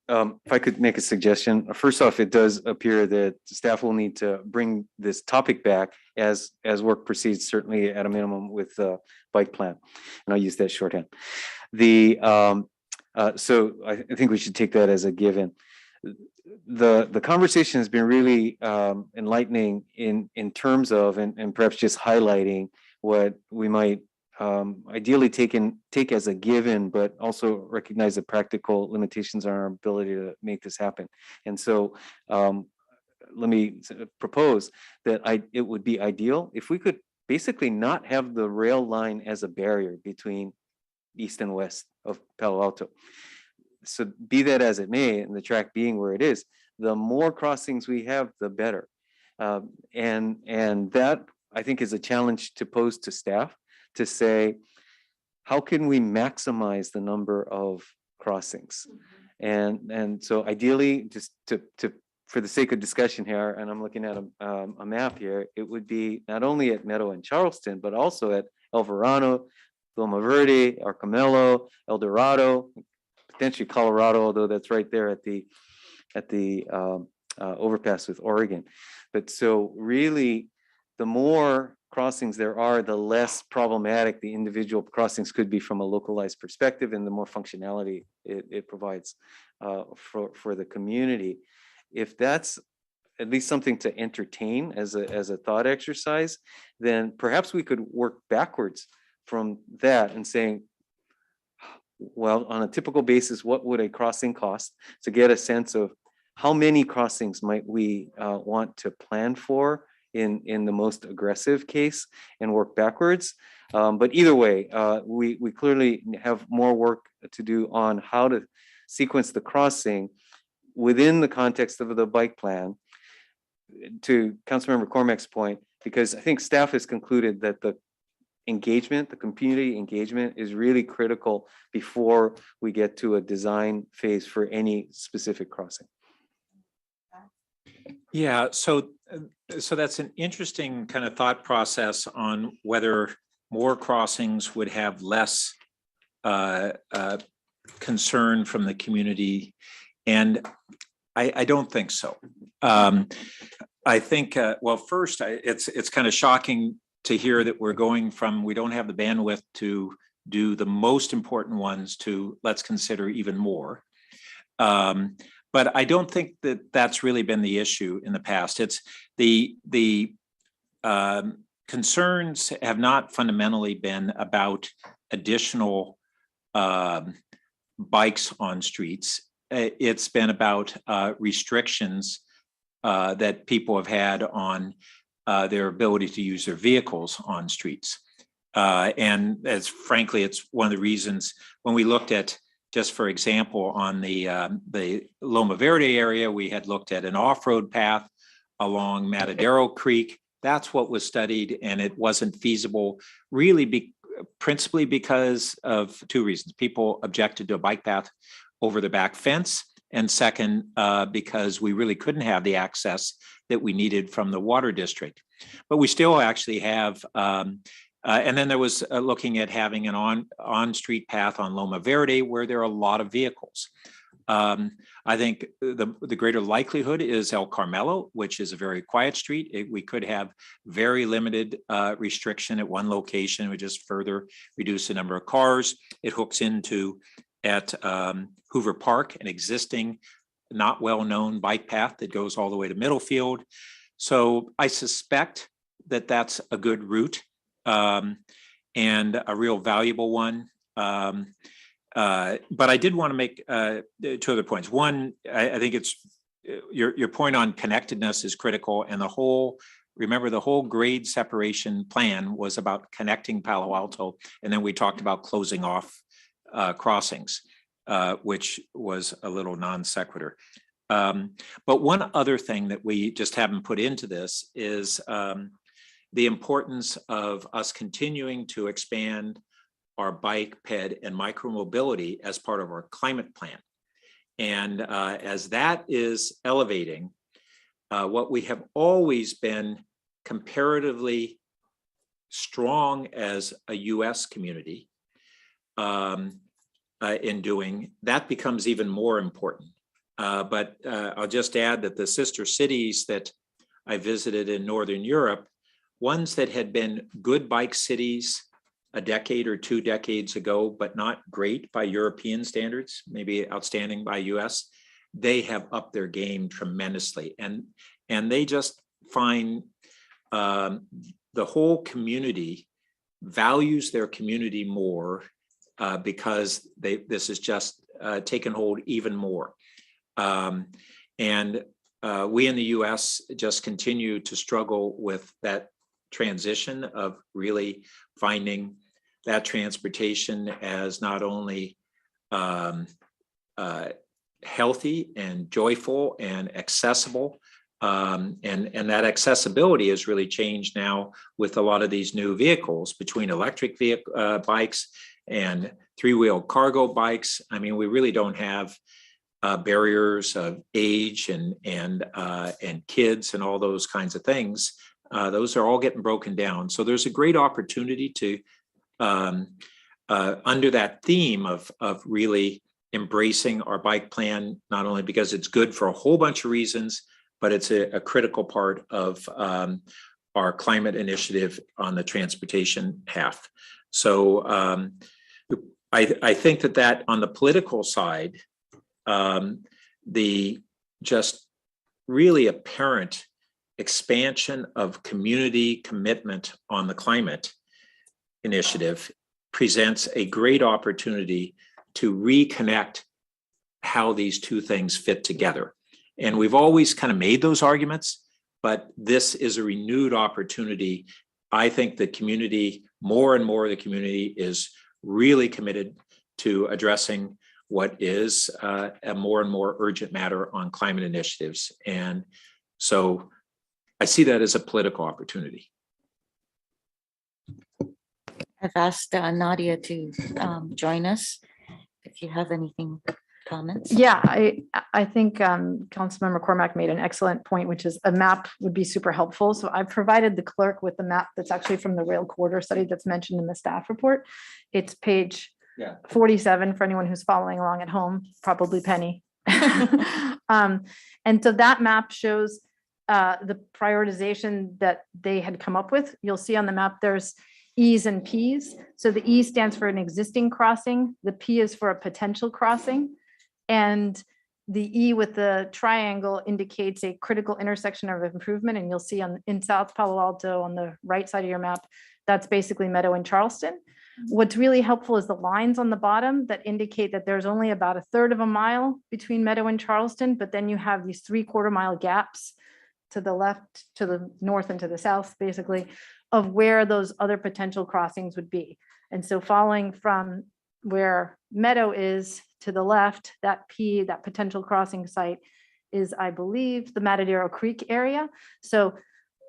if I could make a suggestion? First off, it does appear that staff will need to bring this topic back as work proceeds, certainly at a minimum with the bike plan. And I'll use that shorthand. So I think we should take that as a given. The conversation has been really enlightening in terms of, and perhaps just highlighting what we might ideally take as a given, but also recognize the practical limitations on our ability to make this happen. And so let me propose that it would be ideal if we could basically not have the rail line as a barrier between east and west of Palo Alto. So be that as it may, and the track being where it is, the more crossings we have, the better. And that, I think, is a challenge to pose to staff, to say, how can we maximize the number of crossings? And so ideally, just to for the sake of discussion here, and I'm looking at a map here, it would be not only at Meadow and Charleston, but also at El Verano, Loma Verde, Arcamelo, El Dorado, potentially Colorado, although that's right there at the overpass with Oregon. But so really, the more crossings there are, the less problematic the individual crossings could be from a localized perspective, and the more functionality it provides for the community. If that's at least something to entertain as a thought exercise, then perhaps we could work backwards from that and saying, well, on a typical basis, what would a crossing cost, to get a sense of how many crossings might we want to plan for in the most aggressive case, and work backwards. But either way, we clearly have more work to do on how to sequence the crossing within the context of the bike plan. To Councilmember Cormack's point, because I think staff has concluded that the engagement, the community engagement, is really critical before we get to a design phase for any specific crossing. Yeah, so that's an interesting kind of thought process on whether more crossings would have less concern from the community. And I don't think so. I think, well, first, it's kind of shocking to hear that we're going from, we don't have the bandwidth to do the most important ones to let's consider even more. But I don't think that that's really been the issue in the past. It's the concerns have not fundamentally been about additional bikes on streets. It's been about restrictions that people have had on their ability to use their vehicles on streets. And as frankly, it's one of the reasons when we looked at, just for example, on the Loma Verde area, we had looked at an off-road path along Matadero Creek. That's what was studied, and it wasn't feasible, really principally because of two reasons. People objected to a bike path over the back fence, and second, because we really couldn't have the access that we needed from the water district. But we still actually have, and then there was looking at having an on-street path on Loma Verde where there are a lot of vehicles. I think the greater likelihood is El Carmelo, which is a very quiet street. We could have very limited restriction at one location, which just further reduce the number of cars. It hooks into at Hoover Park, an existing, not well-known bike path that goes all the way to Middlefield. So I suspect that that's a good route and a real valuable one. But I did want to make two other points. One, I think it's your point on connectedness is critical, and remember the whole grade separation plan was about connecting Palo Alto, and then we talked about closing off crossings, which was a little non sequitur. But one other thing that we just haven't put into this is the importance of us continuing to expand our bike, ped, and micromobility as part of our climate plan. And as that is elevating, what we have always been comparatively strong as a US community in doing, that becomes even more important. But I'll just add that the sister cities that I visited in Northern Europe, ones that had been good bike cities a decade or 2 decades ago, but not great by European standards, maybe outstanding by US, they have upped their game tremendously. And they just find the whole community values their community more because this has just taken hold even more. And we in the US just continue to struggle with that transition of really finding that transportation as not only healthy and joyful and accessible, and that accessibility has really changed now with a lot of these new vehicles between electric bikes and 3-wheel cargo bikes. I mean, we really don't have barriers of age and kids and all those kinds of things. Those are all getting broken down. So there's a great opportunity to, under that theme of really embracing our bike plan, not only because it's good for a whole bunch of reasons, but it's a critical part of our climate initiative on the transportation half. So I think that on the political side, the just really apparent expansion of community commitment on the climate initiative presents a great opportunity to reconnect how these two things fit together. And we've always kind of made those arguments, but this is a renewed opportunity. I think the community, more and more of the community is really committed to addressing what is a more and more urgent matter on climate initiatives. And so I see that as a political opportunity. I've asked Nadia to join us. If you have anything, comments? Yeah, I think Councilmember Cormack made an excellent point, which is a map would be super helpful. So I've provided the clerk with the map that's actually from the rail corridor study that's mentioned in the staff report. It's page 47 for anyone who's following along at home, probably Penny. And so that map shows the prioritization that they had come up with. You'll see on the map there's E's and P's. So the E stands for an existing crossing. The P is for a potential crossing. And the E with the triangle indicates a critical intersection of improvement. And you'll see in South Palo Alto on the right side of your map, that's basically Meadow and Charleston. What's really helpful is the lines on the bottom that indicate that there's only about 1/3 of a mile between Meadow and Charleston, but then you have these 3/4 mile gaps to the left, to the north, and to the south, basically, of where those other potential crossings would be. And so following from where Meadow is to the left, that P, that potential crossing site is, I believe, the Matadero Creek area. So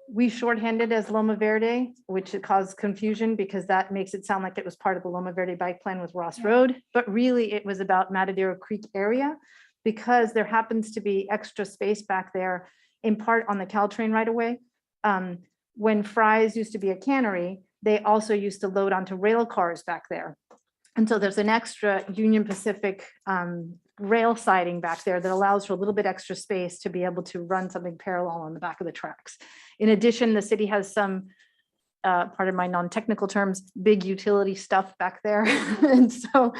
we shorthanded as Loma Verde, which it caused confusion because that makes it sound like it was part of the Loma Verde bike plan with Ross Road, but really it was about Matadero Creek area because there happens to be extra space back there, in part on the Caltrain right away. When Fry's used to be a cannery, they also used to load onto rail cars back there. And so there's an extra Union Pacific rail siding back there that allows for a little bit extra space to be able to run something parallel on the back of the tracks. In addition, the city has some, part of my non-technical terms, big utility stuff back there. And so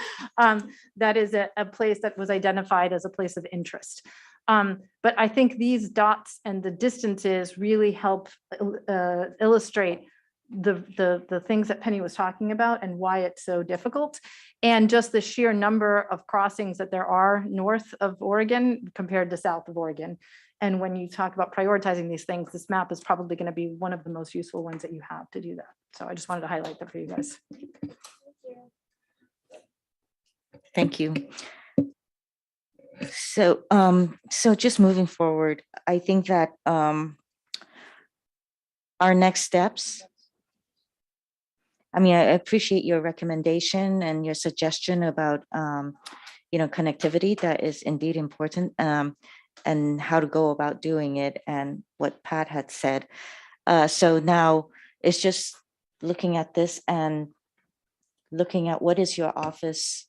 that is a place that was identified as a place of interest. But I think these dots and the distances really help illustrate the things that Penny was talking about and why it's so difficult, and just the sheer number of crossings that there are north of Oregon compared to south of Oregon. And when you talk about prioritizing these things, this map is probably going to be one of the most useful ones that you have to do that. So I just wanted to highlight that for you guys. Thank you. So just moving forward, I think that our next steps, I mean, I appreciate your recommendation and your suggestion about, connectivity. That is indeed important, and how to go about doing it and what Pat had said. So now it's just looking at this and looking at what is your office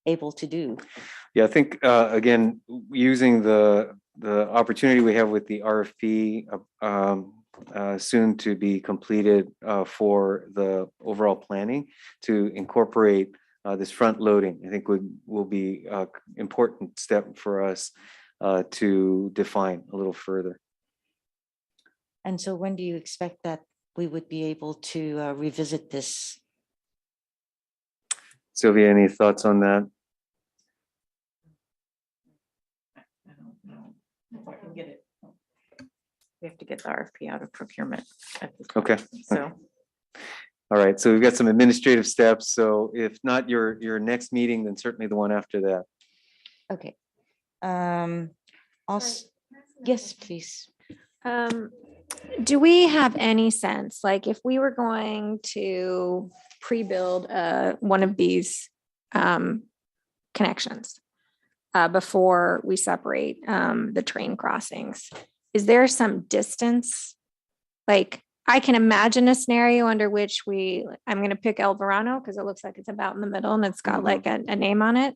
able to do? Yeah, I think, again, using the opportunity we have with the RFP soon to be completed for the overall planning to incorporate this front loading, I think will be an important step for us to define a little further. And so when do you expect that we would be able to revisit this? Sylvia, any thoughts on that? I don't know if I can get it. We have to get the RFP out of procurement. at this point, Okay. So, All right, so we've got some administrative steps. So if not your next meeting, then certainly the one after that. Okay. Also, yes, please. Do we have any sense, like if we were going to pre-build one of these connections before we separate the train crossings, is there some distance? Like I can imagine a scenario under which I'm going to pick El Verano because it looks like it's about in the middle and it's got like a name on it,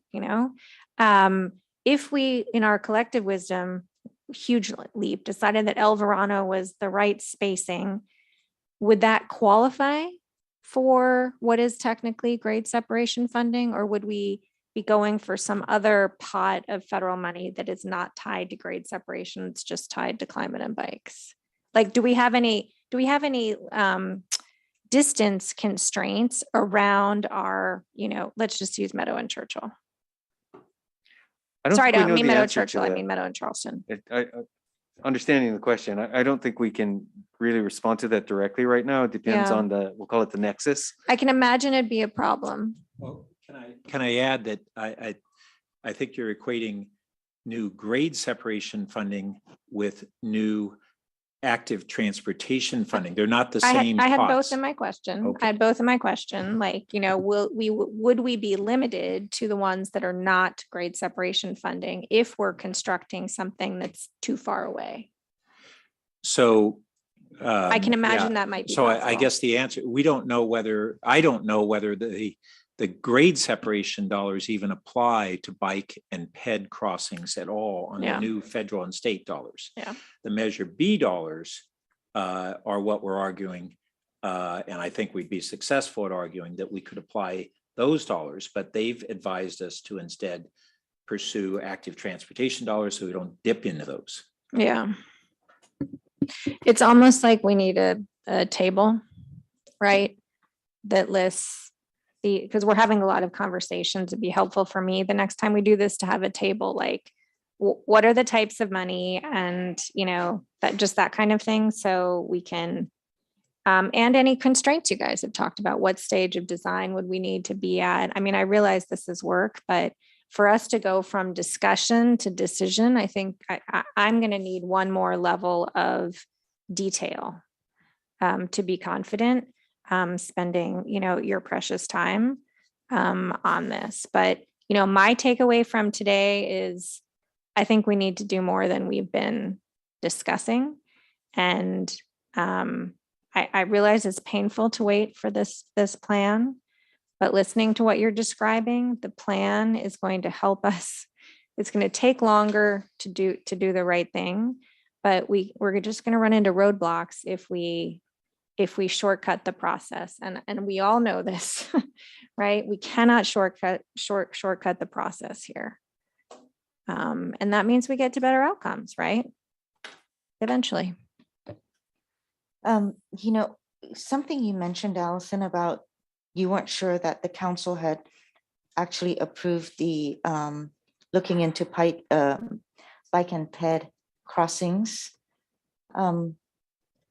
if we, in our collective wisdom, huge leap, decided that El Verano was the right spacing, would that qualify for what is technically grade separation funding, or would we be going for some other pot of federal money that is not tied to grade separation, it's just tied to climate and bikes? Like, do we have any distance constraints around our, let's just use Meadow and Churchill. Sorry, I don't mean Meadow Churchill, I mean Meadow and Charleston. Understanding the question, I don't think we can really respond to that directly right now. It depends Yeah. on we'll call it the nexus. I can imagine it'd be a problem. Well, can I add that I think you're equating new grade separation funding with new active transportation funding. They're not the same I had both pots. in my question. Okay. I had both in my question. Like, would we be limited to the ones that are not grade separation funding if we're constructing something that's too far away? So I can imagine yeah. that might be So I possible. guess the answer, I don't know whether the grade separation dollars even apply to bike and ped crossings at all on Yeah. the new federal and state dollars. Yeah. The Measure B dollars are what we're arguing. And I think we'd be successful at arguing that we could apply those dollars, but they've advised us to instead pursue active transportation dollars so we don't dip into those. Yeah. It's almost like we need a table, right? That lists because we're having a lot of conversations. It'd be helpful for me the next time we do this to have a table, like what are the types of money and, that kind of thing. So we can, and any constraints you guys have talked about, what stage of design would we need to be at? I mean, I realize this is work, but for us to go from discussion to decision, I think I'm going to need one more level of detail to be confident spending, your precious time on this. But, my takeaway from today is I think we need to do more than we've been discussing. And I realize it's painful to wait for this plan, but listening to what you're describing, the plan is going to help us. It's going to take longer to do the right thing, but we're just going to run into roadblocks if we shortcut the process. And we all know this, right? We cannot shortcut the process here. And that means we get to better outcomes, right? Eventually. Something you mentioned, Allison, about you weren't sure that the council had actually approved the looking into bike and ped crossings. Can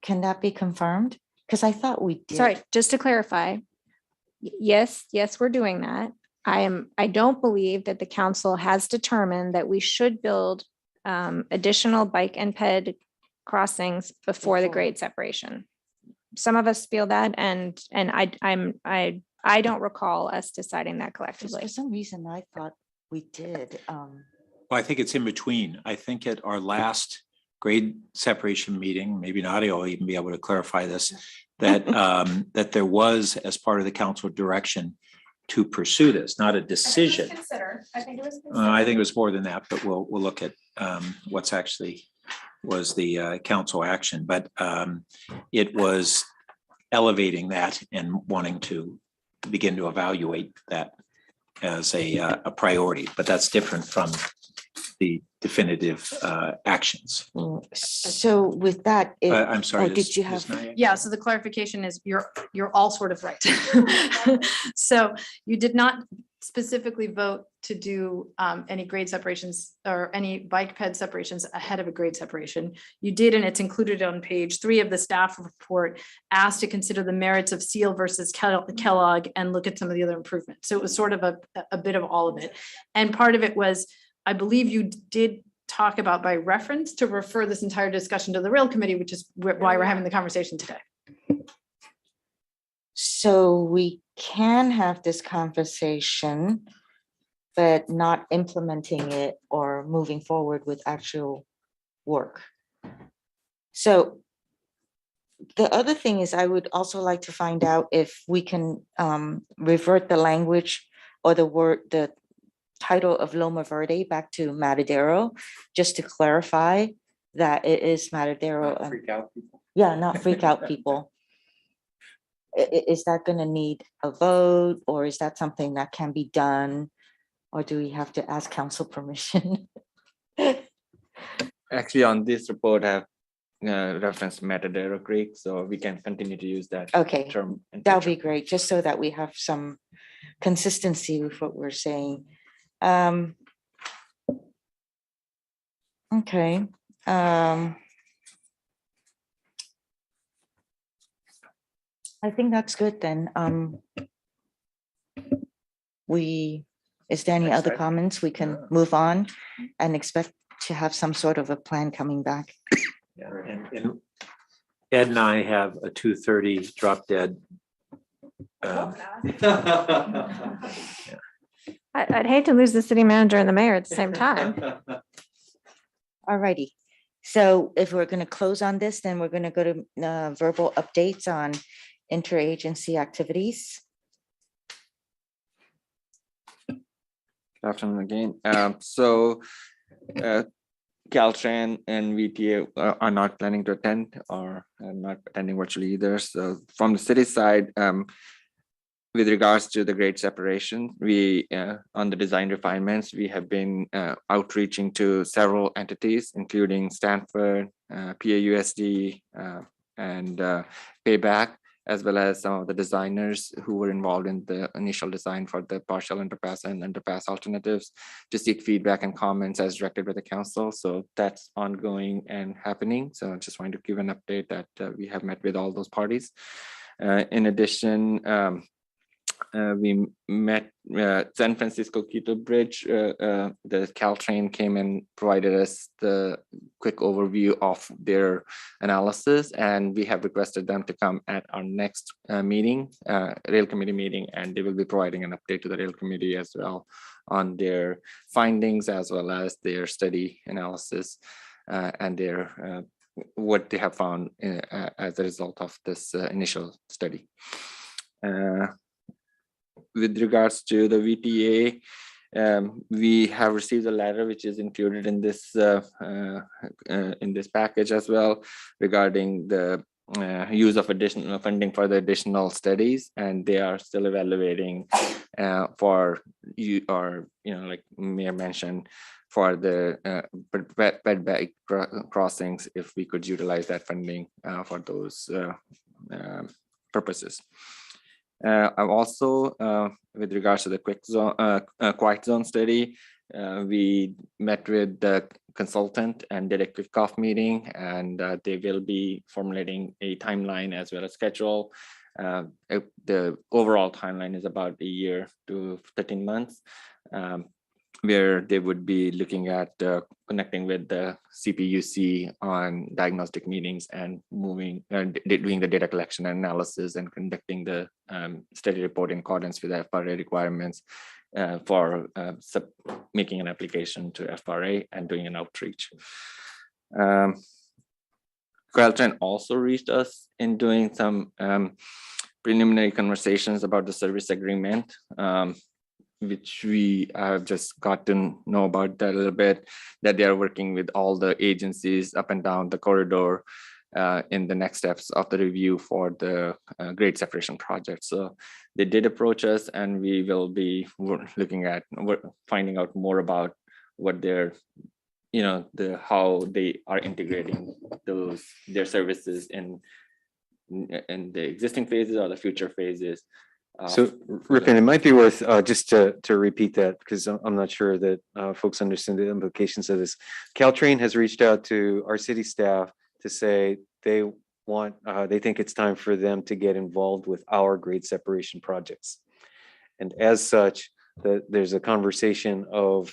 that be confirmed? Because I thought we did. Sorry, just to clarify. Yes, we're doing that. I don't believe that the council has determined that we should build additional bike and ped crossings before the grade separation. Some of us feel that, and I don't recall us deciding that collectively. For some reason, I thought we did. Well, I think it's in between. I think at our last grade separation meeting, maybe Nadia will even be able to clarify this, that that there was, as part of the council direction, to pursue this, not a decision. I think it was. I think it was more than that, but we'll look at what's actually was the council action, but it was elevating that and wanting to begin to evaluate that as a priority, but that's different from the definitive actions. So with that, I'm sorry. did you have? Yeah, so the clarification is you're all sort of right. So you did not specifically vote to do any grade separations or any bike ped separations ahead of a grade separation. You did, and it's included on page 3 of the staff report, asked to consider the merits of Seal versus Kellogg and look at some of the other improvements. So it was sort of a bit of all of it. And part of it was, I believe you did talk about by reference to refer this entire discussion to the rail committee, which is why we're having the conversation today. So we can have this conversation, but not implementing it or moving forward with actual work. So the other thing is, I would also like to find out if we can revert the language or the title of Loma Verde back to Matadero, just to clarify that it is Matadero. Not freak out people. Yeah, not freak out people. Is that going to need a vote, or is that something that can be done? Or do we have to ask council permission? Actually, on this report, I have referenced Matadero Creek, so we can continue to use that Okay, term. that would be great, just so that we have some consistency with what we're saying. Okay. I think that's good then. Is there any Next other item. comments? We can Yeah. move on and expect to have some sort of a plan coming back. Yeah, and Ed and I have a 2:30 drop dead. I'd hate to lose the city manager and the mayor at the same time. All righty. So if we're going to close on this, then we're going to go to verbal updates on interagency activities. Good afternoon again. So Caltrain and VTA are not planning to attend or not attending virtually either. So from the city side, with regards to the grade separation, we on the design refinements, we have been outreaching to several entities, including Stanford, PAUSD, and Payback, as well as some of the designers who were involved in the initial design for the partial underpass and underpass alternatives, to seek feedback and comments as directed by the council. So that's ongoing and happening. So I just wanted to give an update that we have met with all those parties. In addition, we met San Francisco Quito Bridge. The Caltrain came and provided us the quick overview of their analysis, and we have requested them to come at our next meeting, rail committee meeting, and they will be providing an update to the rail committee as well on their findings, as well as their study analysis and their what they have found as a result of this initial study. With regards to the VTA, we have received a letter which is included in this package as well, regarding the use of additional funding for the additional studies, and they are still evaluating for you, or like Mayor mentioned, for the ped bike crossings, if we could utilize that funding for those purposes. I've also, with regards to the quiet zone study, we met with the consultant and did a kickoff meeting, and they will be formulating a timeline as well as schedule The overall timeline is about a year to 13 months, where they would be looking at connecting with the CPUC on diagnostic meetings and doing the data collection and analysis and conducting the study report in accordance with the FRA requirements for making an application to FRA and doing an outreach. Caltrain also reached us in doing some preliminary conversations about the service agreement, which we have just got to know about that a little bit, that they are working with all the agencies up and down the corridor in the next steps of the review for the grade separation project. So they did approach us, and we will be looking at finding out more about what their, how they are integrating their services in the existing phases or the future phases. So Ripon, it might be worth just to repeat that, because I'm not sure that folks understand the implications of this. Caltrain has reached out to our city staff to say they think it's time for them to get involved with our grade separation projects. And as such, there's a conversation of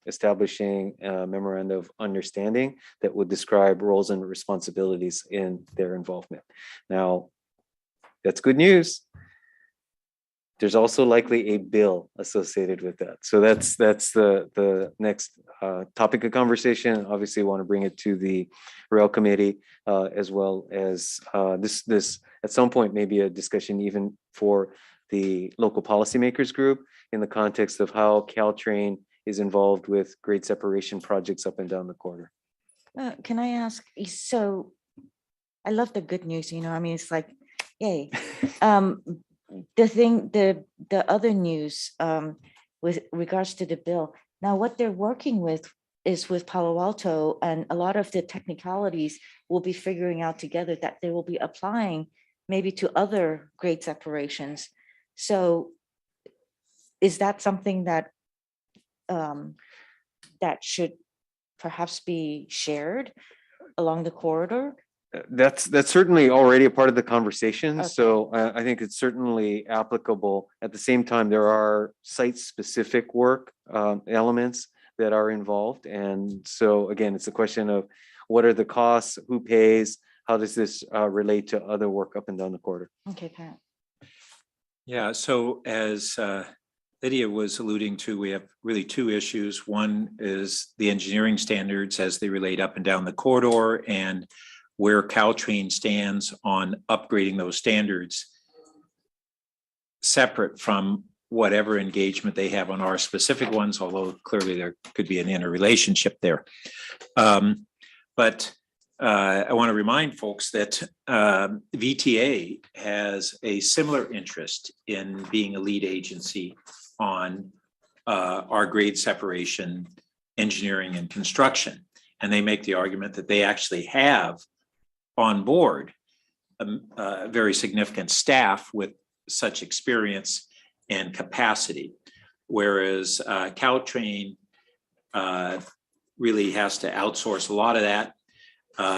establishing a memorandum of understanding that would describe roles and responsibilities in their involvement. Now, that's good news. There's also likely a bill associated with that. So that's the next topic of conversation. Obviously, want to bring it to the rail committee, as well as this at some point maybe a discussion even for the local policymakers group in the context of how Caltrain is involved with grade separation projects up and down the corridor. Can I ask, so I love the good news, it's like, yay. The other news with regards to the bill, now what they're working with is with Palo Alto, and a lot of the technicalities will be figuring out together that they will be applying maybe to other grade separations. So is that something that that should perhaps be shared along the corridor? That's certainly already a part of the conversation. Okay. So I think it's certainly applicable. At the same time, there are site-specific work elements that are involved. And so again, it's a question of what are the costs, who pays, how does this relate to other work up and down the corridor? Okay, Pat. Yeah, so as Lydia was alluding to, we have really two issues. One is the engineering standards as they relate up and down the corridor, and where Caltrain stands on upgrading those standards, separate from whatever engagement they have on our specific ones, although clearly there could be an interrelationship there. But I want to remind folks that VTA has a similar interest in being a lead agency on our grade separation, engineering and construction. And they make the argument that they actually have on board a very significant staff with such experience and capacity, whereas Caltrain really has to outsource a lot of that.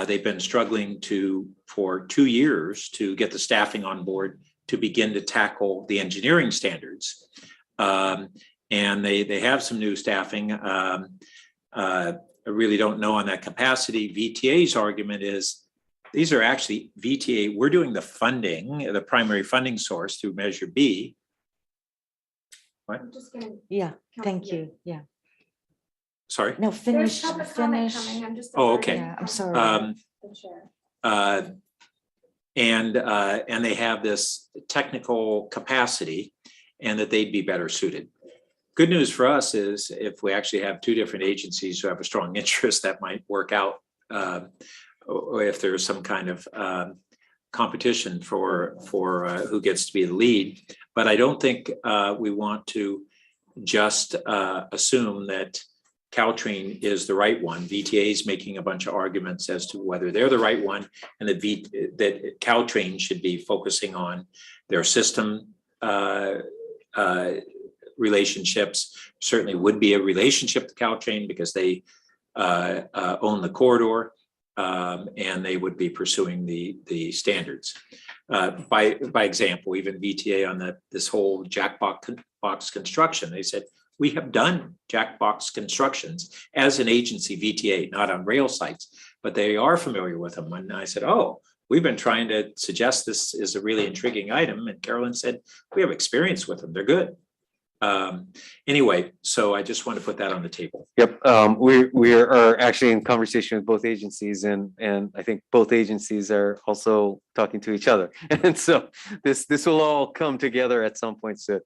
They've been struggling for 2 years to get the staffing on board to begin to tackle the engineering standards. And they have some new staffing. I really don't know on that capacity. VTA's argument is these are actually VTA. We're doing the funding, the primary funding source through Measure B. What? Yeah, thank you. Yeah. Sorry. No, finish. Oh, okay. Yeah, I'm sorry. And they have this technical capacity, and that they'd be better suited. Good news for us is if we actually have two different agencies who have a strong interest, that might work out. Or if there's some kind of competition for who gets to be the lead. But I don't think we want to just assume that Caltrain is the right one. VTA is making a bunch of arguments as to whether they're the right one, and that Caltrain should be focusing on their system relationships. Certainly would be a relationship to Caltrain because they own the corridor, and they would be pursuing the standards. By example, even VTA on this whole Jackbox construction, they said, we have done Jackbox constructions as an agency, VTA, not on rail sites, but they are familiar with them. And I said, oh, we've been trying to suggest this is a really intriguing item. And Carolyn said, we have experience with them. They're good. Anyway, so I just want to put that on the table. Yep, we are actually in conversation with both agencies, and I think both agencies are also talking to each other. And so this will all come together at some point soon.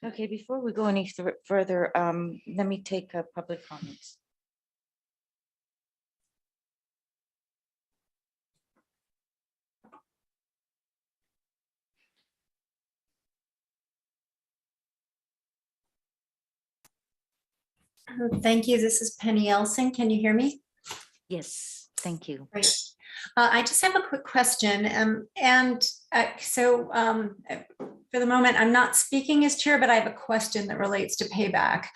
Okay, before we go any further, let me take public comments. Thank you. This is Penny Elson. Can you hear me? Yes, thank you. Great. I just have a quick question. For the moment, I'm not speaking as chair, but I have a question that relates to payback.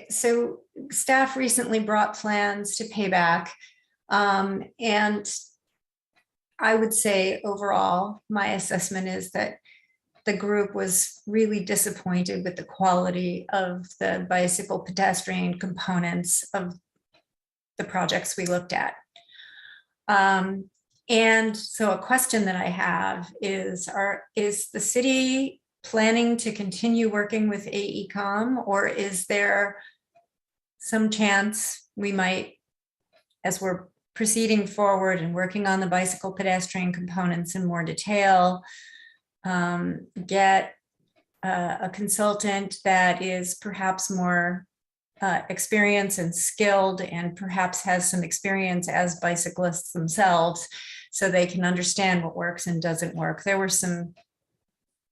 So staff recently brought plans to payback. And I would say overall, my assessment is that the group was really disappointed with the quality of the bicycle pedestrian components of the projects we looked at. And so a question that I have is the city planning to continue working with AECom, or is there some chance we might, as we're proceeding forward and working on the bicycle pedestrian components in more detail, get a consultant that is perhaps more experienced and skilled and perhaps has some experience as bicyclists themselves, so they can understand what works and doesn't work. There were some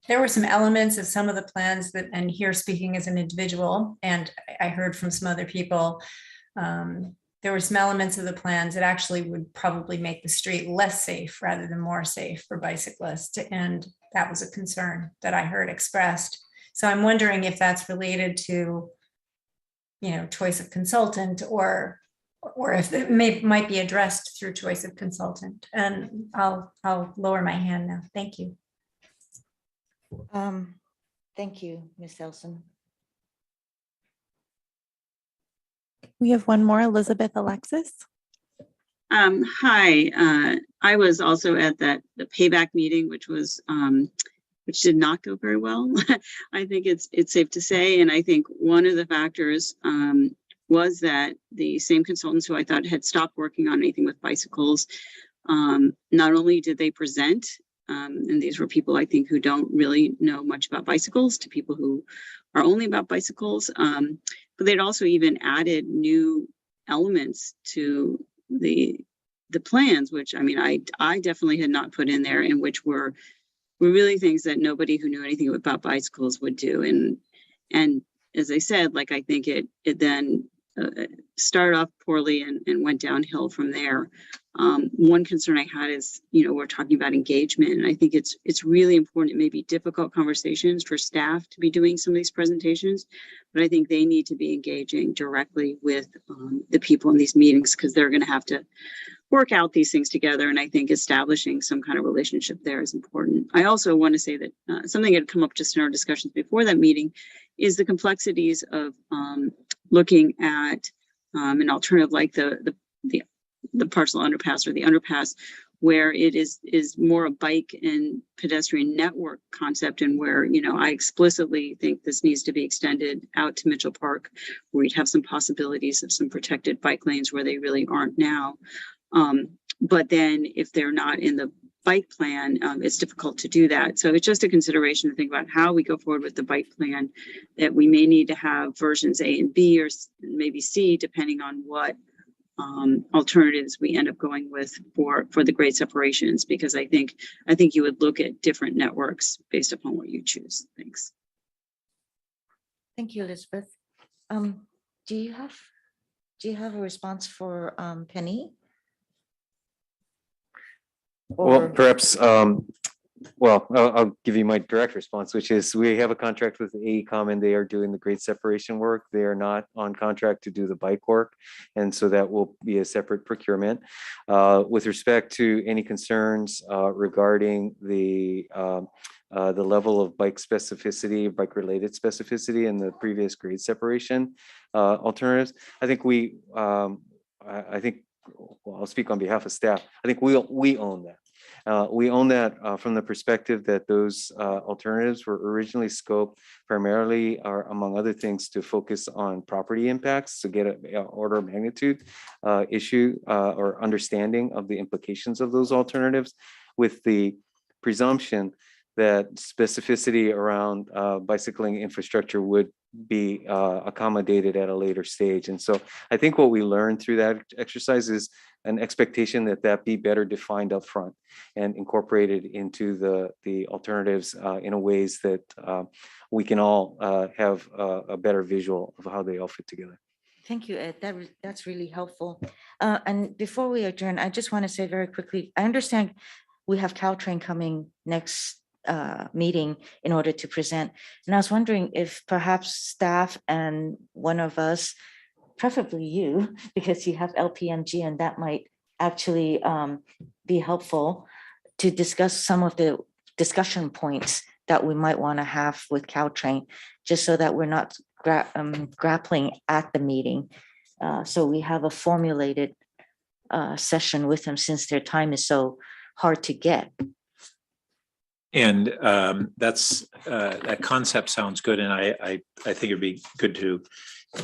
elements of some of the plans that, and here speaking as an individual, and I heard from some other people, there were some elements of the plans that actually would probably make the street less safe rather than more safe for bicyclists. And that was a concern that I heard expressed. So I'm wondering if that's related to, choice of consultant, or if it might be addressed through choice of consultant. And I'll lower my hand now. Thank you. Thank you, Ms. Elson. We have one more, Elizabeth Alexis. Hi, I was also at the payback meeting, which did not go very well. I think it's safe to say, and I think one of the factors was that the same consultants who I thought had stopped working on anything with bicycles, not only did they present, and these were people I think who don't really know much about bicycles to people who are only about bicycles, but they'd also even added new elements to the plans, which I definitely had not put in there, and which were really things that nobody who knew anything about bicycles would do. And as I said, I think it then started off poorly and went downhill from there. One concern I had is, we're talking about engagement, and I think it's really important. It may be difficult conversations for staff to be doing some of these presentations, but I think they need to be engaging directly with the people in these meetings, because they're going to have to work out these things together. And I think establishing some kind of relationship there is important. I also want to say that something that had come up just in our discussions before that meeting is the complexities of looking at an alternative like the parcel underpass, or the underpass, where it is more a bike and pedestrian network concept, and where, I explicitly think this needs to be extended out to Mitchell Park, where you'd have some possibilities of some protected bike lanes where they really aren't now. But then if they're not in the bike plan, it's difficult to do that. So it's just a consideration to think about how we go forward with the bike plan, that we may need to have versions A and B, or maybe C, depending on what alternatives we end up going with for the grade separations, because I think you would look at different networks based upon what you choose. Thanks. Thank you, Elizabeth. Do you have a response for Penny? Well, perhaps Well, I'll give you my direct response, which is we have a contract with AECom and they are doing the grade separation work. They are not on contract to do the bike work. And so that will be a separate procurement. With respect to any concerns regarding the level of bike specificity, bike related specificity in the previous grade separation alternatives, I think I think, well, I'll speak on behalf of staff. I think we own that. We own that from the perspective that those alternatives were originally scoped primarily, or among other things, to focus on property impacts, to get an order of magnitude issue or understanding of the implications of those alternatives, with the presumption that specificity around bicycling infrastructure would be accommodated at a later stage. And so I think what we learned through that exercise is an expectation that that be better defined upfront and incorporated into the alternatives in a ways that we can all have a better visual of how they all fit together. Thank you, Ed. That's really helpful. And before we adjourn, I just want to say very quickly, I understand we have Caltrain coming next meeting in order to present. And I was wondering if perhaps staff and one of us, preferably you, because you have LPMG and that might actually be helpful to discuss some of the discussion points that we might want to have with Caltrain, just so that we're not grappling at the meeting. So we have a formulated session with them, since their time is so hard to get. And that concept sounds good. And I think it'd be good to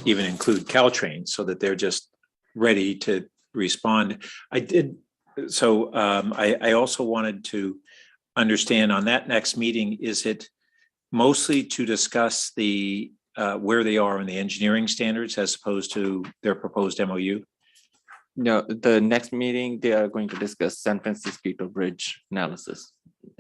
even include Caltrain so that they're just ready to respond. I also wanted to understand on that next meeting, is it mostly to discuss the where they are in the engineering standards as opposed to their proposed MOU? No, the next meeting, they are going to discuss San Francisco Bridge analysis.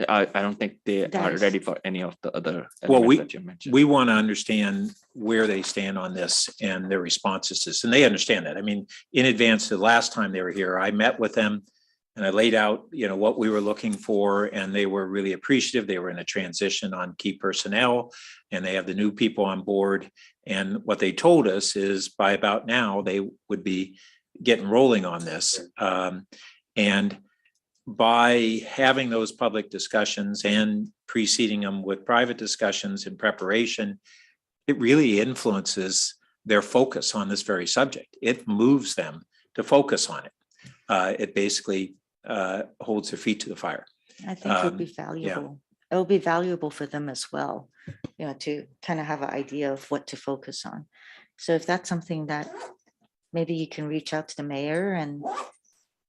I don't think they are ready for any of the other elements that you mentioned. We want to understand where they stand on this and their responses to this, and they understand that. I mean, in advance of the last time they were here, I met with them and I laid out, what we were looking for, and they were really appreciative. They were in a transition on key personnel, and they have the new people on board. And what they told us is by about now, they would be getting rolling on this. And by having those public discussions and preceding them with private discussions in preparation, it really influences their focus on this very subject. It moves them to focus on it. It basically holds their feet to the fire. I think it'll be valuable. It'll be valuable for them as well, to kind of have an idea of what to focus on. So if that's something that maybe you can reach out to the mayor and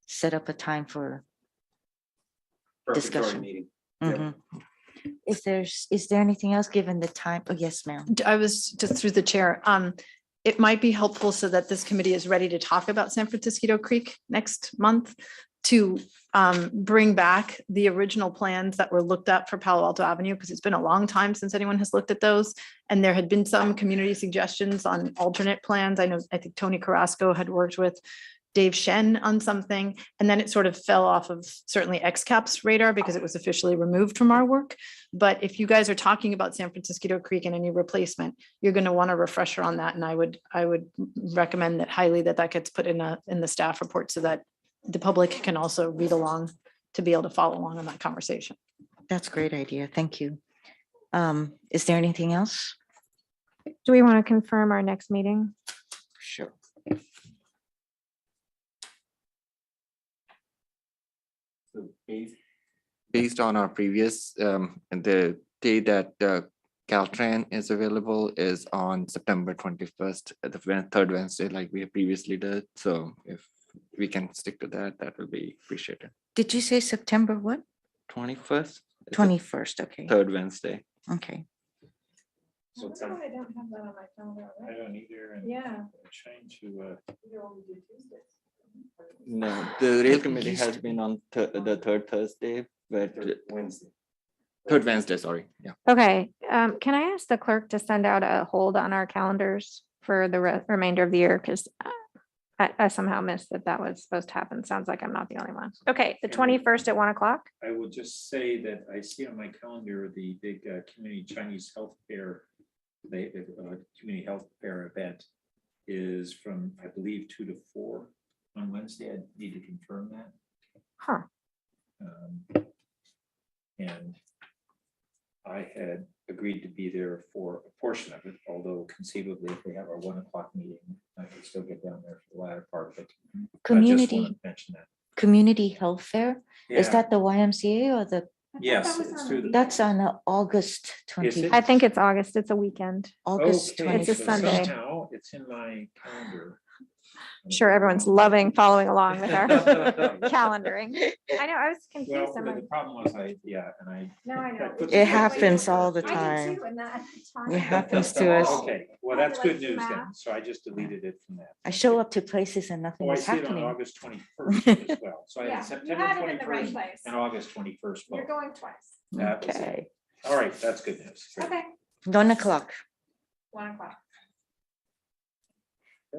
set up a time for discussion. Mhm. Is there anything else given the time? Oh, yes, ma'am. I was just through the chair. It might be helpful so that this committee is ready to talk about San Francisco Creek next month, to bring back the original plans that were looked at for Palo Alto Avenue, because it's been a long time since anyone has looked at those. And there had been some community suggestions on alternate plans. I think Tony Carrasco had worked with Dave Shen on something, and then it sort of fell off of certainly XCAP's radar because it was officially removed from our work. But if you guys are talking about San Francisco Creek and any replacement, you're going to want a refresher on that. And I would recommend that highly that gets put in the staff report so that the public can also read along to be able to follow along on that conversation. That's a great idea. Thank you. Is there anything else? Do we want to confirm our next meeting? Sure. So based on our previous, the day that Caltrain is available is on September 21st, the third Wednesday, like we previously did. So if we can stick to that, that will be appreciated. Did you say September what? 21st? 21st, okay. Third Wednesday. Okay. So I don't have that on my calendar. I don't either. And Yeah. I'm trying to. No, the rail committee has been on the third Thursday, but third Wednesday, sorry. Yeah. Okay, can I ask the clerk to send out a hold on our calendars for the remainder of the year? Because I somehow missed that that was supposed to happen. Sounds like I'm not the only one. Okay, the 21st at 1 o'clock. I will just say that I see on my calendar the big community Chinese health fair, the community health fair event is from, I believe, 2 to 4 on Wednesday. I need to confirm that. Huh. And I had agreed to be there for a portion of it, although conceivably if we have our 1 o'clock meeting, I could still get down there for the latter part, but I just Community, wanted to mention that. community health fair. Is Yeah. that the YMCA or the, Yes, it's through the. that's on August Is 20, it? I think it's August. It's a weekend. August Okay, It's a so 21st. Sunday. Somehow it's in my calendar. I'm sure everyone's loving following along with our calendaring. I know, I was Well, confused. I'm the like, problem was I no, I know. put It some happens things all the in. time. in that It happens to us. Okay, well, I that's like good to news then. laugh. So I just deleted it from that. I show up to places and nothing Oh, I is see it on happening. August 21st as well. So I Yeah, had you September had it in the right 21st place. and August 21st. You're both. going twice. That was it. Okay, All right, that's good news. Great. Okay, 1 o'clock. 1 o'clock.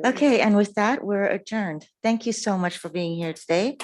Okay, and with that, we're adjourned. Thank you so much for being here today.